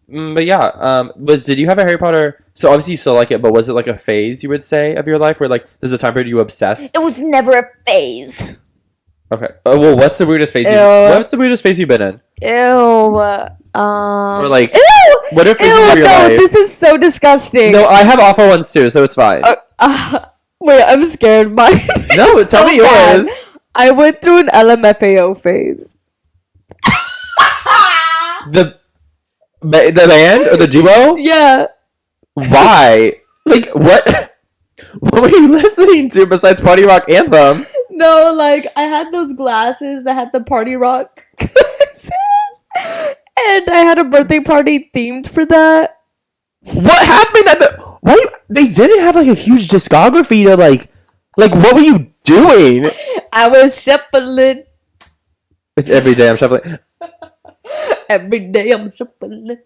But yeah, but did you have a Harry Potter? So obviously you still like it, but was it like a phase you would say of your life where like there's a time period you obsessed? It was never a phase. Okay. Well, what's the weirdest phase? What's the weirdest phase you've been in? Ew. Or like, ew. What are phases of your life? This is so disgusting. No, I have awful ones too, so it's fine. Wait, I'm scared. No, tell so me yours. I went through an LMFAO phase. The band or the duo? Yeah. Why? Like what? What were you listening to besides Party Rock Anthem? No, like I had those glasses that had the Party Rock glasses, and I had a birthday party themed for that. What happened at the? Why they didn't have like a huge discography to like what were you doing? I was shuffling. It's every day I'm shuffling. Every day I'm shuffling.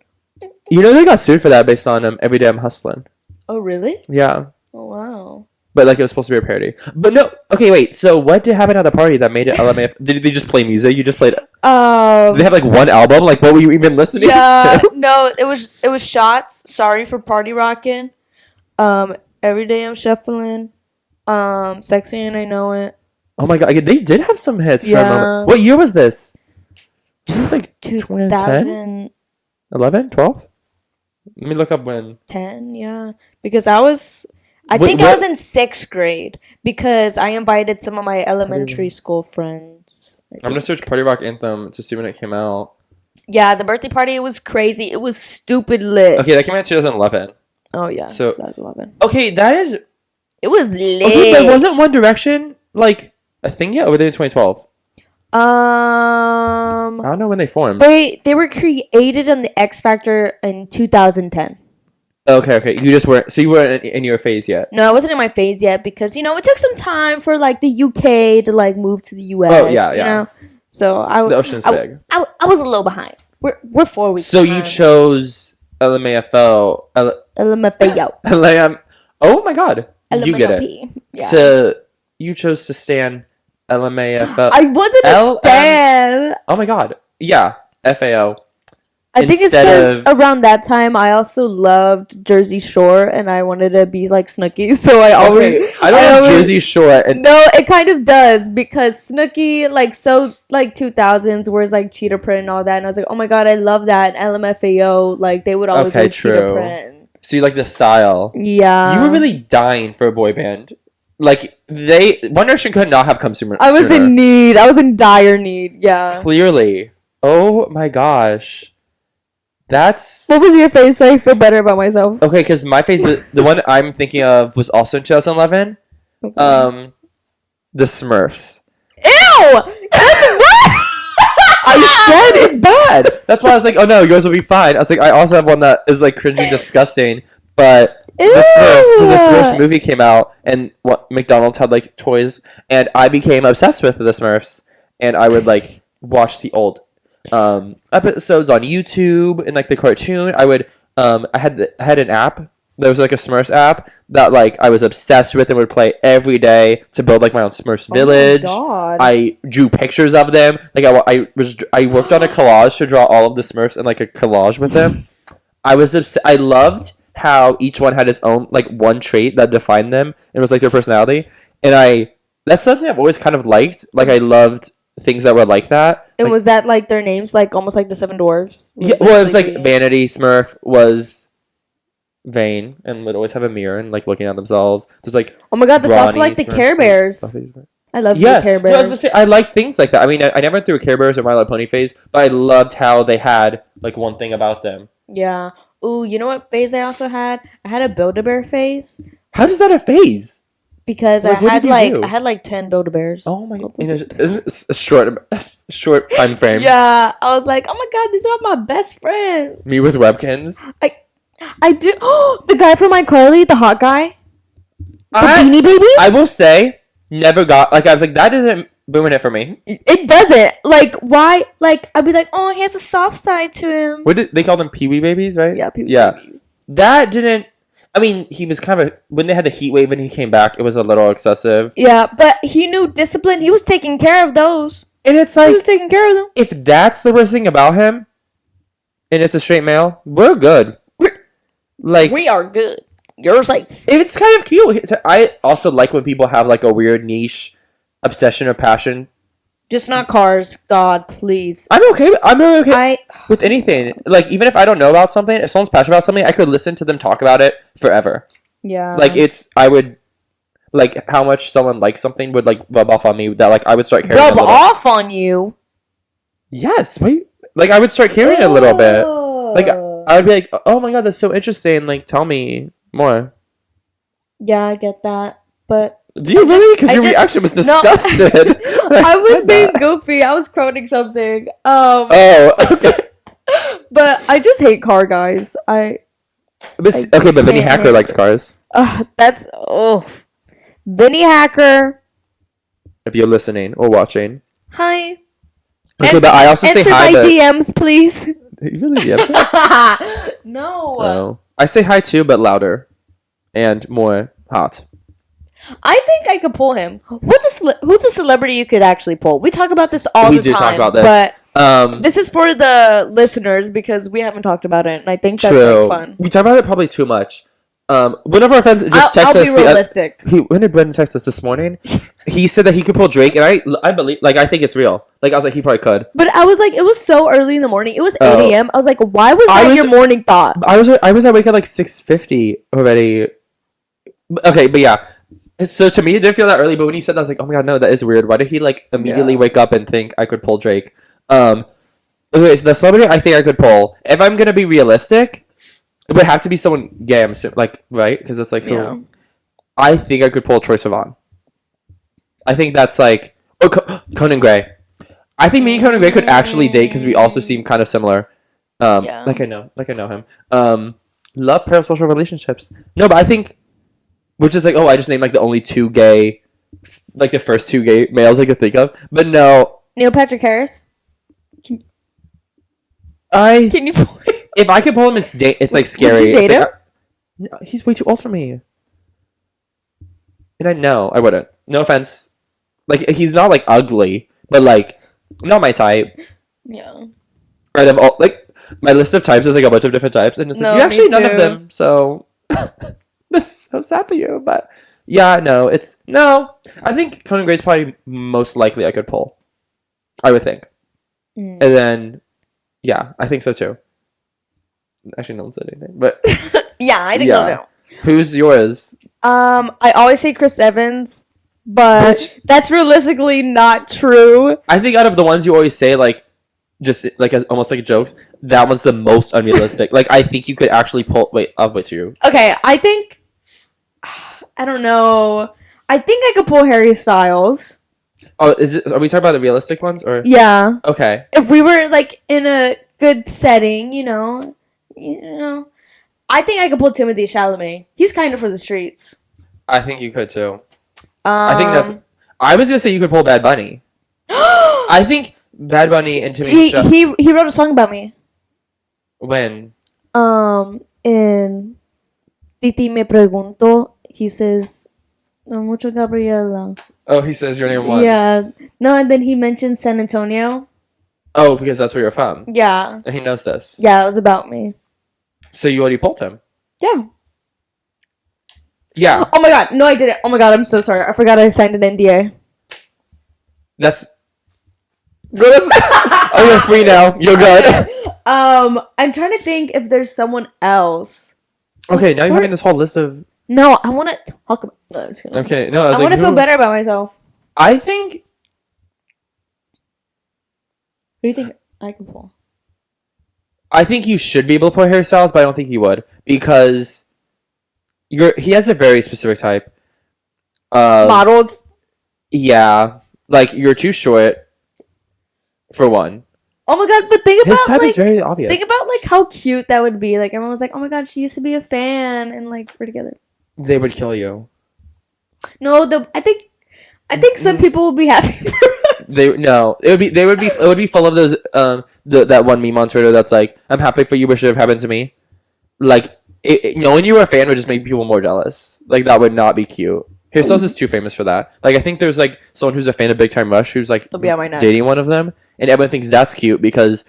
You know they got sued for that based on Every Day I'm Hustling. Oh, really? Yeah. Oh, wow. But like it was supposed to be a parody. But no, okay, wait. So what did happen at the party that made it LMAF? Did they just play music? You just played? Did they have like one album? Like what were you even listening Yeah, to? no, it was Shots. Sorry for Party Rockin'. Every day I'm shuffling. Sexy and I know it. Oh my god, they did have some hits for a Yeah. moment. What year was this? This was like 2010? 2010, 11? 12? Let me look up when. yeah. Because I Wait, think I what? was in 6th grade because I invited some of my elementary school friends. I'm gonna search Party Rock Anthem to see when it came out. Yeah, the birthday party, it was crazy. It was stupid lit. Okay, that came out in 2011. Oh, yeah. So- 2011. Okay, that is. It was lit. Okay, but wasn't One Direction like a thing yet? Or were they in 2012? I don't know when they formed. They were created on the X Factor in 2010. Okay. You just weren't. So you weren't in your phase yet. No, I wasn't in my phase yet because it took some time for like the UK to like move to the US. Oh, yeah. You know? So The ocean's big. I was a little behind. We're 4 weeks. So you behind. chose LMAFL. LMFAO. LAM. Oh my god. You get it. LMFAO. Yeah. So you chose to stand LMAFL. I wasn't a LM stan. Oh my god. Yeah. FAO. I think it's Instead because of- around that time I also loved Jersey Shore and I wanted to be like Snooki. So I always Okay, I don't know Jersey Shore and No, it kind of does because Snooki, like, so, like, 2000s, whereas, like, cheetah print and all that. And I was like, oh my god, I love that. LMFAO, like, they would always Okay, do cheetah true. print. so you like the style. Yeah. You were really dying for a boy band. Like One Direction could not have come sooner. I was sooner. in need. I was in dire need. Yeah. Clearly. Oh my gosh. That's What was your face so I feel better about myself? okay. Because my face was the one I'm thinking of was also in 2011. Okay. The Smurfs. Ew! That's what? I said it's bad. That's why I was like, oh no, yours will be fine. I was like, I also have one that is like cringy, disgusting, but the Smurfs, because the Smurfs movie came out and what McDonald's had like toys, and I became obsessed with the Smurfs, and I would like watch the old episodes on YouTube and like the cartoon. I would I had an app. There was like a Smurfs app that like I was obsessed with and would play every day to build like my own Smurfs village. God. I drew pictures of them. Like I worked on a collage to draw all of the Smurfs and like a collage with them. I loved how each one had its own like one trait that defined them and was like their personality. And that's something I've always kind of liked. Like I loved things that were like that. And Like, was that, like, their names, like, almost like the Seven Dwarfs? yeah, well, it was like Vanity Smurf was vain and would always have a mirror and like looking at themselves. There's like Oh my god, that's also Ronnie like the Smurf, Care Bears. Fluffy Smurf. I love Yes, the Care no, Bears. I was gonna say I like things like that. I mean, I never went through a Care Bears or My Little Pony phase, but I loved how they had like one thing about them. Yeah. Ooh, you know what phase I also had? I had a Build-A-Bear phase How does that a phase? because Like, what did you do? I had like 10 Build-A-Bears. Oh my god, it's a short time frame. Yeah, I was like, oh my god, these are my best friends. Me with Webkins. I do. Oh, the guy from iCarly, the hot guy, the Beanie Babies. I will say, never got like I was like that doesn't ruin it for me. It doesn't. Like, why? Like, I'd be like, oh, he has a soft side to him. What did they call them? Pee Wee babies, right? Yeah, Pee Wee Yeah. Babies. That didn't. I mean, he was kind of when they had the heat wave and he came back. It was a little excessive. Yeah, but he knew discipline. He was taking care of those. And it's He like was taking care of them. if that's the worst thing about him, and it's a straight male, we're good. Like We are good. You're safe. it's kind of cute. I also like when people have like a weird niche obsession or passion. Just not cars. God, please. I'm okay. I'm really okay I with anything. Like even if I don't know about something, if someone's passionate about something, I could listen to them talk about it forever. yeah. Like I would like how much someone likes something would like rub off on me that like I would start caring rub a little. off on you. Yes, wait. Like I would start caring a little bit. Like I would be like, oh my god, that's so interesting. Like tell me more. Yeah, I get that, but Do you I really? just- Because I your just- reaction was no. disgusted. I was said being that. goofy. I was quoting something. Oh, okay. But I just hate car guys. But, okay, but Vinny can't Hacker handle likes cars. That's Vinny Hacker. If you're listening or watching, Hi. Okay, but I also say answer hi. my But DMs, please. you really DMs? No. Oh, I say hi too, but louder and more hot. I think I could pull him. Who's a celebrity you could actually pull? We talk about this all We the do time. talk about this. But this is for the listeners because we haven't talked about it, and I think that's true. like fun. We talk about it probably too much. One of our friends just texted I'll us. be realistic. When did Brendan text us this morning? He said that he could pull Drake, and I believe, like, I think it's real. Like, I was like, he probably could. But I was like, it was so early in the morning. It was 8 a.m. I was like, why was that your morning thought? I was awake at like 6:50 already. Okay, but yeah. So to me, it didn't feel that early. But when he said that, I was like, oh my god, no, that is weird. Why did he like immediately wake up and think I could pull Drake? Okay, so the celebrity I think I could pull, if I'm gonna be realistic, it would have to be someone gay. I'm assuming, like, right? Because it's like, who? Yeah. I think I could pull Troye Sivan. I think that's like, Conan Gray. I think me and Conan Gray could actually date because we also seem kind of similar. Like I know him. Love parasocial relationships. No, but I think, which is like, I just named like the only two gay, like the first two gay males I could think of. But no, Neil Patrick Harris. Can you pull him? If I could pull him, it's like scary. Would you date him? No, he's way too old for me. And I know I wouldn't. No offense. Like, he's not like ugly, but like not my type. Yeah. Right, of all, like, my list of types is like a bunch of different types, and it's like, No, you're actually none of too. them. So that's so sad for you. But yeah, no. I think Conan Gray's probably most likely I could pull. I would think, and then yeah, I think so too. Actually, no one said anything, but Yeah, I think so too. Who's yours? I always say Chris Evans, but that's realistically not true. I think out of the ones you always say, like, just like as almost like jokes, that one's the most unrealistic. Like, I think you could actually pull. Wait, I'll wait to you. Okay, I think I don't know. I think I could pull Harry Styles. Oh, are we talking about the realistic ones or? Yeah. Okay. If we were like in a good setting, you know, I think I could pull Timothée Chalamet. He's kind of for the streets. I think you could too. I think that's. I was gonna say you could pull Bad Bunny. I think Bad Bunny and Timothée. He wrote a song about me. When? In Titi me pregunto, he says, "No mucho Gabriela." Oh, he says your name once. Yeah. No, and then he mentioned San Antonio. Oh, because that's where you're from. Yeah. And he knows this. Yeah, it was about me. So you already pulled him. Yeah. Yeah. Oh my god. No, I didn't. Oh my god, I'm so sorry. I forgot I signed an NDA. That's. Oh, you're free now. You're good. I'm trying to think if there's someone else. Okay, now you're having this whole list of. No, I want to talk about. No, I'm just kidding. Okay, no, I want to feel better about myself. I think. What do you think I can pull? I think you should be able to pull hairstyles, but I don't think you would because he has a very specific type. Models. Yeah, like you're too short. For one. Oh my god! But think about his type like is very obvious. Think about like how cute that would be. Like everyone was like, "Oh my god, she used to be a fan," and like we're together. They would kill you. No, I think some people would be happy for us. It would be full of those that one meme on Twitter that's like, I'm happy for you, what should have happened to me. Like knowing you were a fan would just make people more jealous. Like that would not be cute. Hairstyles is too famous for that. Like I think there's like someone who's a fan of Big Time Rush who's like They'll be on my neck. dating one of them, and everyone thinks that's cute because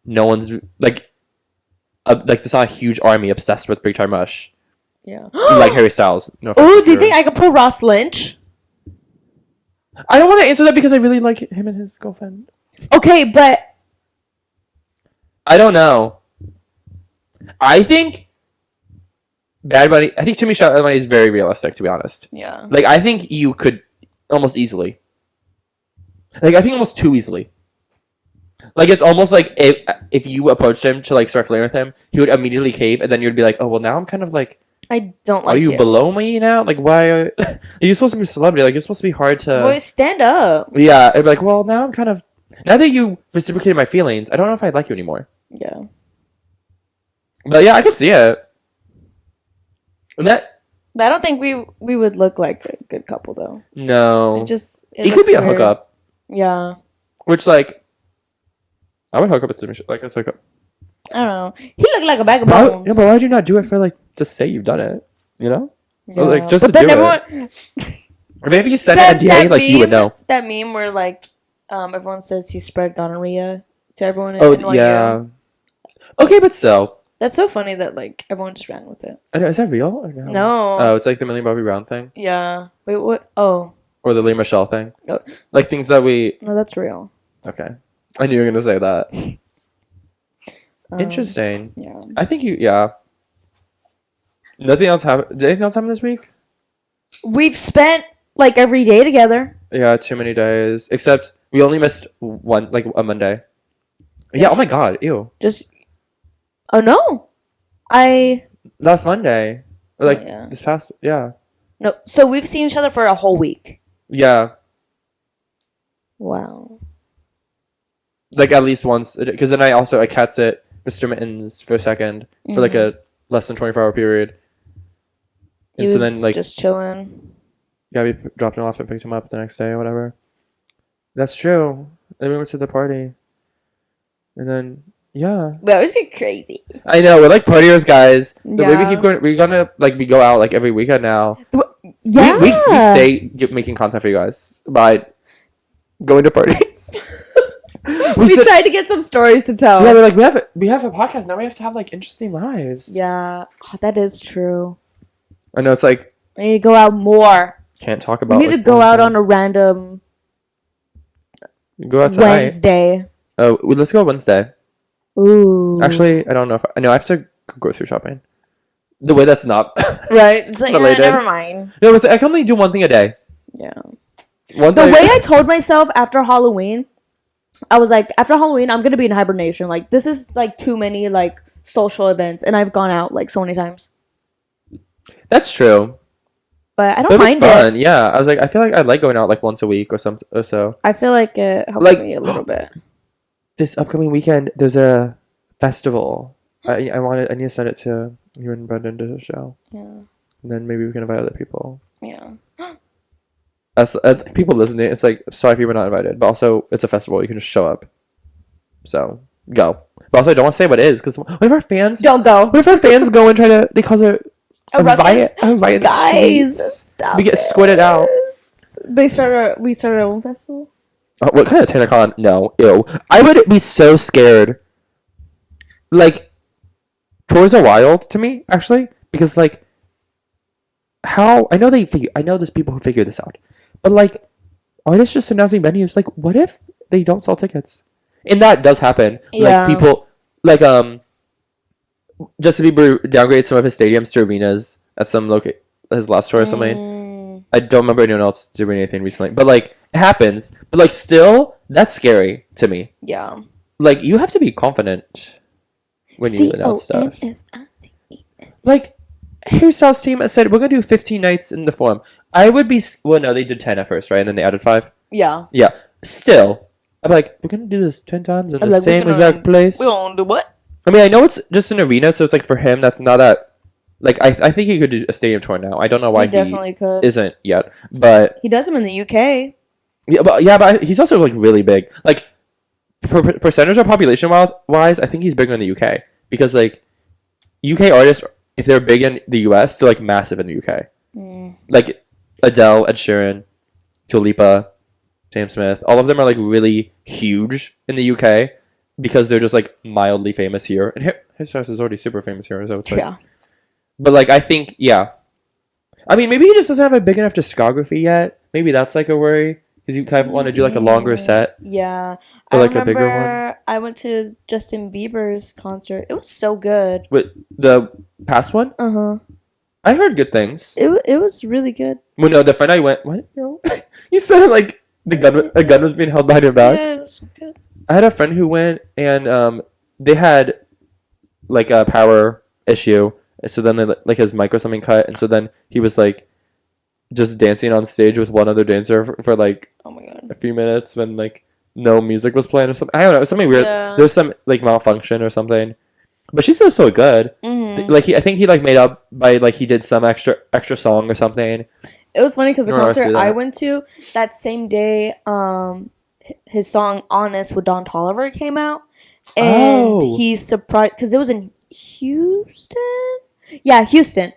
no one's like there's not a huge army obsessed with Big Time Rush. Yeah. Like Harry Styles. No Oh, do you think I could pull Ross Lynch? I don't want to answer that because I really like him and his girlfriend. Okay, but I don't know. I think Bad Bunny. I think Timothée Chalamet is very realistic, to be honest. yeah. Like I think you could almost easily. Like I think almost too easily. Like it's almost like if you approached him to like start flirting with him, he would immediately cave, and then you'd be like, oh well, now I'm kind of like. I don't like Are you below me now? Like, why are you're supposed to be a celebrity? Like, you're supposed to be hard to. Boy, stand up. Yeah, I'd be like, well, now I'm kind of. Now that you reciprocated my feelings, I don't know if I like you anymore. Yeah. But yeah, I could see it. And that. I don't think we would look like a good couple though. No. It could be a weird. hookup. Yeah. Which, like. I would hook up with Michelle. Like, it's like, I don't know. He looked like a bag of yeah, bones. but why would you not do it for like just say you've done it? You know, Yeah. Or, like just but to then do everyone, it. I mean, if you send an NDA, like you would know. That meme where like everyone says he spread gonorrhea to everyone in Oh NYU. yeah. Okay, but so. That's so funny that like everyone just ran with it. I know, is that real or no? No. Oh, it's like the Millie Bobby Brown thing, Yeah. Wait, what? Oh. or the Lea Michelle thing. Oh. Like things that we. No, that's real. Okay, I knew you were gonna say that. Interesting. Yeah. I think you. Yeah. Nothing else happened. Did anything else happen this week? We've spent like every day together. Yeah, too many days. Except we only missed one, like a Monday. Yeah. Oh my God. Ew. Just. Oh no. Last Monday. Or like yeah. this past. Yeah. No. So we've seen each other for a whole week. Yeah. Wow. Like at least once, because then I cat sit Mr. Mittens for a second for like a less than 24-hour period. He And so was then like just chilling. Gabby dropped him off and picked him up the next day or whatever. That's true. And we went to the party. And then yeah. We always get crazy. I know, we're like partiers, guys. The way we Yeah. keep going, we're gonna like we go out like every weekend now. Yeah. We stay making content for you guys by going to parties. We tried to get some stories to tell. Yeah, we're like we have a podcast now. We have to have like interesting lives. Yeah, oh, that is true. I know, it's like We need to go out more. can't talk about. We need to go out on a random go out tonight. Wednesday. Oh, let's go Wednesday. Ooh. Actually, I don't know if I have to go grocery shopping. The way that's not Right. It's like, related. never mind. No, I can only do one thing a day. Yeah. Once The way I told myself after Halloween, I was like, after Halloween, I'm going to be in hibernation. Like, this is, like, too many, like, social events. And I've gone out, like, so many times. That's true. But I don't But it was mind fun. it. Yeah, I was like, I feel like I like going out like once a week or something or so. I feel like it helps Like- me a little bit. This upcoming weekend, there's a festival. I need to send it to you and Brendan to show, Yeah. and then maybe we can invite other people. Yeah. As people listening, it's like sorry people are not invited, but also it's a festival. You can just show up. So go. But also I don't want to say what it is because what if our fans Don't go. What if our fans go and try to they cause a ruckus? riot in the Guys, streets? stop We get it. squirted out. We started our own festival. What kind of TanaCon? No, ew. I would be so scared. Like, tours are wild to me, actually, because like, how I know there's people who figure this out, but like, artists just announcing venues. Like, what if they don't sell tickets? And that does happen. Yeah. Like people, like Justin Bieber downgraded some of his stadiums to arenas at some his last tour or something. I don't remember anyone else doing anything recently, but like it happens. But like still, that's scary to me. Yeah. Like you have to be confident when you announce stuff. CONFIDENT. Like Harry Styles' team said, we're gonna do 15 nights in the Forum. I would be no, they did 10 at first, right? And then they added 5. Yeah. Yeah. Still, I'm like, we're gonna do this 10 times in I'm the like, same exact place. We gonna do what? I mean, I know it's just an arena, so it's like for him, that's not that. Like, I think he could do a stadium tour now. I don't know why He definitely could. isn't yet, but He does them in the UK. but he's also like really big. Like percentage of population wise, I think he's bigger in the UK because like UK artists, if they're big in the US, they're like massive in the UK. Like Adele, Ed Sheeran, Dua Lipa, Sam Smith, all of them are like really huge in the UK because they're just like mildly famous here, and his house is already super famous here, so it's like, Yeah. But like I think I mean maybe he just doesn't have a big enough discography yet. Maybe that's like a worry because you kind of want to do like a longer set. Yeah. Or like I a bigger remember I went to Justin Bieber's concert. It was so good. With the past one, I heard good things. It was really good. Well, no, the friend I went, what? You said it like a gun was being held behind your back. Yeah, it was good. I had a friend who went and they had like a power issue. So then like his mic or something cut, and so then he was like just dancing on stage with one other dancer for like Oh my god. a few minutes when like no music was playing or something. I don't know, it was something weird. Yeah. There was some like malfunction or something, but she's still so good. Like I think he like made up by like he did some extra song or something. It was funny because the No, I see concert that. I went to that same day, his song "Honest" with Don Toliver came out, and he's surprised because it was in Houston. Yeah, Houston.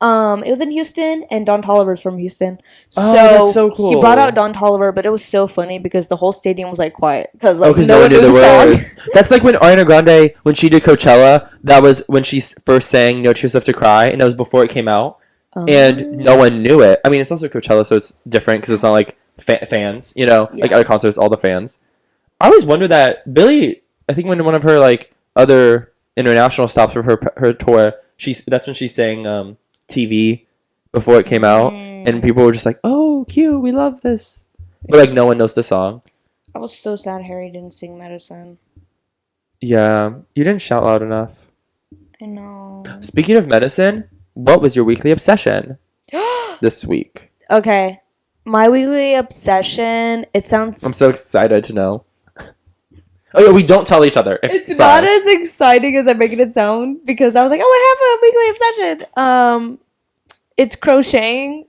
It was in Houston, and Don Toliver's from Houston. So, that's so cool. He brought out Don Toliver, but it was so funny because the whole stadium was like quiet because no one knew the words. That's like when Ariana Grande, when she did Coachella, that was when she first sang "No Tears Left to Cry," and that was before it came out, and no one knew it. I mean, it's also Coachella, so it's different because it's not like fans, you know, like other concerts, all the fans. I always wonder that Billie. I think when one of her like other international stops for her tour, that's when she sang TV before it came out, and people were just like, "Oh, cute, we love this," but like no one knows the song. I was so sad Harry didn't sing Medicine. Yeah, you didn't shout loud enough. I know. Speaking of medicine, what was your weekly obsession this week? Okay, my weekly obsession. It sounds. I'm so excited to know. Oh yeah, we don't tell each other. It's not as exciting as I'm making it sound because I was like, oh, I have a weekly obsession. It's crocheting.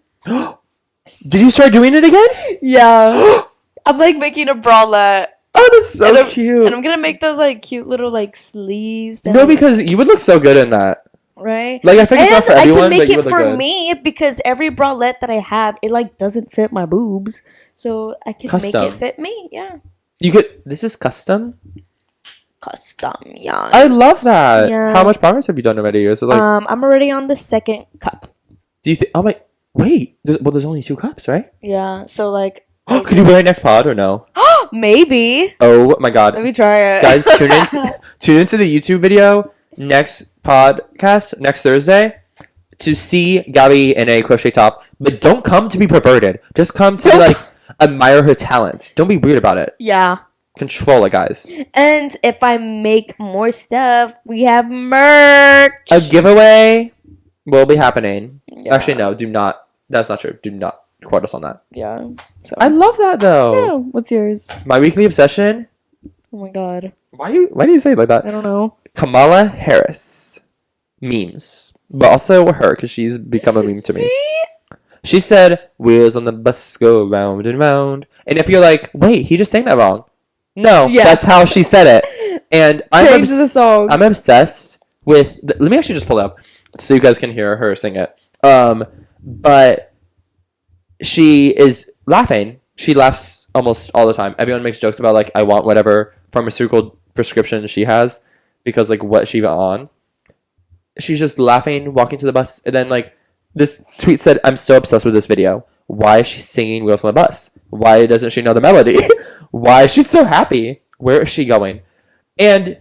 Did you start doing it again? Yeah. I'm like making a bralette. Oh, that's so cute. And I'm gonna make those like cute little like sleeves. No, because you would look so good in that. Right? Like I think it's not for everyone, I can make but you it would look for good. me because every bralette that I have, it like doesn't fit my boobs. So I can make it fit me. Yeah. You could. This is custom. Custom, yeah. I love that. Yeah. How much progress have you done already? Or is it like? I'm already on the second cup. Do you think? Oh my! Wait. There's only 2 cups, right? Yeah. So like. Could you wear it next pod or no? Maybe. Oh my god! Let me try it, guys. Tune into the YouTube video next podcast next Thursday to see Gabby in a crochet top. But don't come to be perverted. Just come to like admire her talent. Don't be weird about it. Yeah. Control it, guys. And if I make more stuff, we have merch. A giveaway will be happening. Yeah. Actually, no. Do not. That's not true. Do not quote us on that. Yeah. So. I love that though. Yeah. What's yours? My weekly obsession. Oh my god. Why do you say it like that? I don't know. Kamala Harris memes, but also her because she's become a meme to me. She said, "Wheels on the bus go round and round," and if you're like, "Wait, he just sang that wrong," no, that's how she said it. And Change the song. I'm obsessed with. Let me actually just pull it up so you guys can hear her sing it. But she is laughing. She laughs almost all the time. Everyone makes jokes about like, I want whatever pharmaceutical prescription she has because like what she's on. She's just laughing, walking to the bus, and then like this tweet said, "I'm so obsessed with this video. Why is she singing Wheels on the Bus? Why doesn't she know the melody? Why is she so happy? Where is she going?" And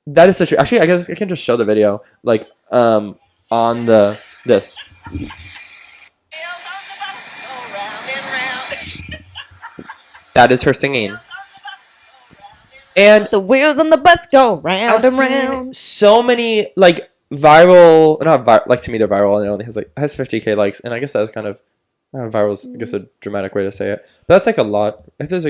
that is so true. Actually, I guess I can just show the video like on this. That is her singing. And the wheels on the bus go round and round. So many like viral, not viral, like to me they're viral, and it only has 50K likes, and I guess that's kind of viral's I guess a dramatic way to say it, but that's like a lot. If there's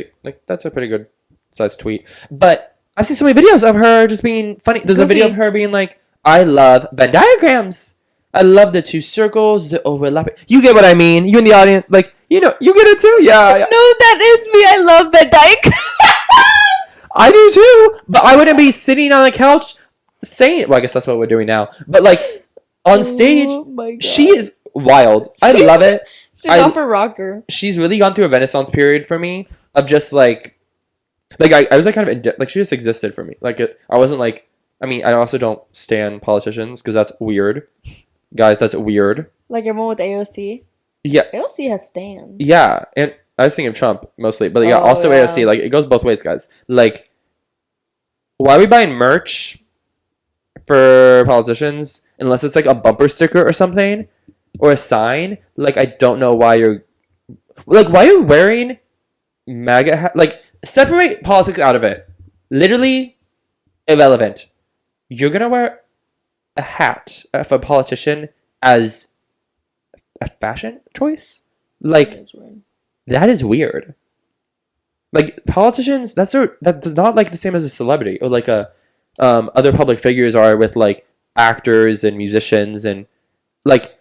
that's a pretty good sized tweet. But I've seen so many videos of her just being funny. There's a video of her being like, "I love Venn diagrams. I love the 2 circles, the overlapping." You get what I mean? You in the audience, like you know, you get it too. Yeah. No, that is me. I love Venn diagrams. I do too, but I wouldn't be sitting on the couch saying. Well, I guess that's what we're doing now. But like on stage, she is wild. I love it. She's off her rocker. She's really gone through a renaissance period for me of just like I was like kind of like she just existed for me. Like I wasn't like. I mean, I also don't stan politicians because that's weird, guys. That's weird. Like everyone with AOC. Yeah. AOC has stans. Yeah, and I was thinking of Trump mostly, but yeah, also AOC. Like it goes both ways, guys. Like, why are we buying merch for politicians unless it's like a bumper sticker or something or a sign? Like, I don't know why you're like, why are you wearing MAGA hat? Like, separate politics out of it. Literally irrelevant. You're gonna wear a hat of a politician as a fashion choice? Like, that is weird. Like politicians, that's not like the same as a celebrity or like a other public figures are with like actors and musicians, and like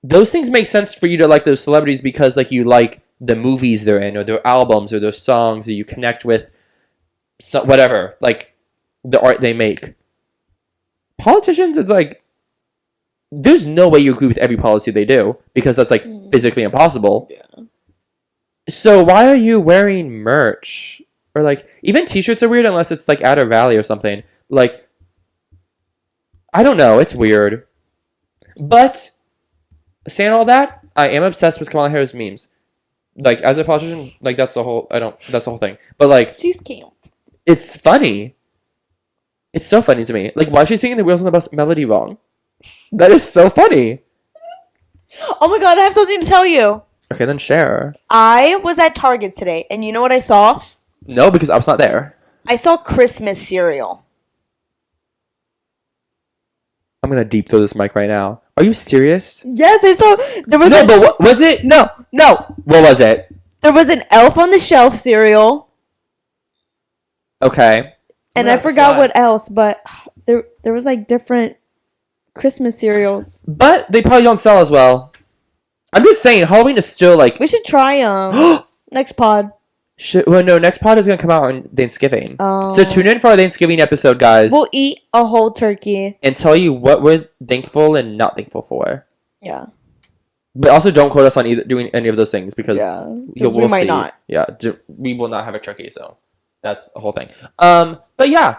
those things make sense for you to like those celebrities because like you like the movies they're in or their albums or their songs, or you connect with whatever, like the art they make. Politicians, it's like there's no way you agree with every policy they do because that's like physically impossible. Yeah. So why are you wearing merch? Or like even t-shirts are weird unless it's like at a rally or something. Like I don't know, it's weird. But saying all that, I am obsessed with Kamala Harris memes. Like as a politician, like that's the whole thing. But like She's cute. it's funny. It's so funny to me. Like why is she singing the Wheels on the Bus melody wrong? That is so funny. Oh my god, I have something to tell you. Okay, then share. I was at Target today, and you know what I saw? No, because I was not there. I saw Christmas cereal. I'm gonna deep throw this mic right now. Are you serious? Yes, I saw. There was No, but what was it? no. What was it? There was an Elf on the Shelf cereal, Okay. and Yeah, I forgot fine. what else. But there was like different Christmas cereals. But they probably don't sell as well. I'm just saying, Halloween is still like. We should try next pod. Well, no, next pod is gonna come out on Thanksgiving. Oh. So tune in for our Thanksgiving episode, guys, We'll eat a whole turkey. and tell you what we're thankful and not thankful for. Yeah. But also, don't quote us on either doing any of those things because Yeah, we'll we might see. not. Yeah, we will not have a turkey, so that's the whole thing. But yeah,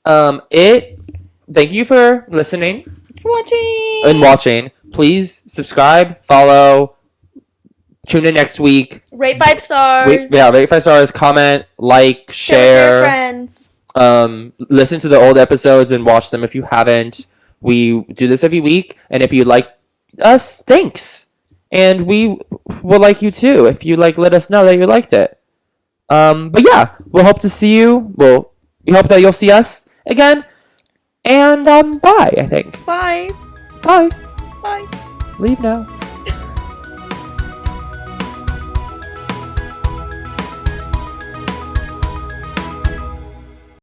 Thank you for listening Thanks for watching. and watching. Please subscribe, follow, tune in next week. Rate 5 stars. Rate 5 stars, comment, like, Share with your share. friends. Listen to the old episodes and watch them if you haven't. We do this every week, and if you like us, thanks. And we will like you too if you let us know that you liked it. But yeah, we'll hope to see you. We hope that you'll see us again. And bye, I think. Bye. Bye. Bye. Leave now.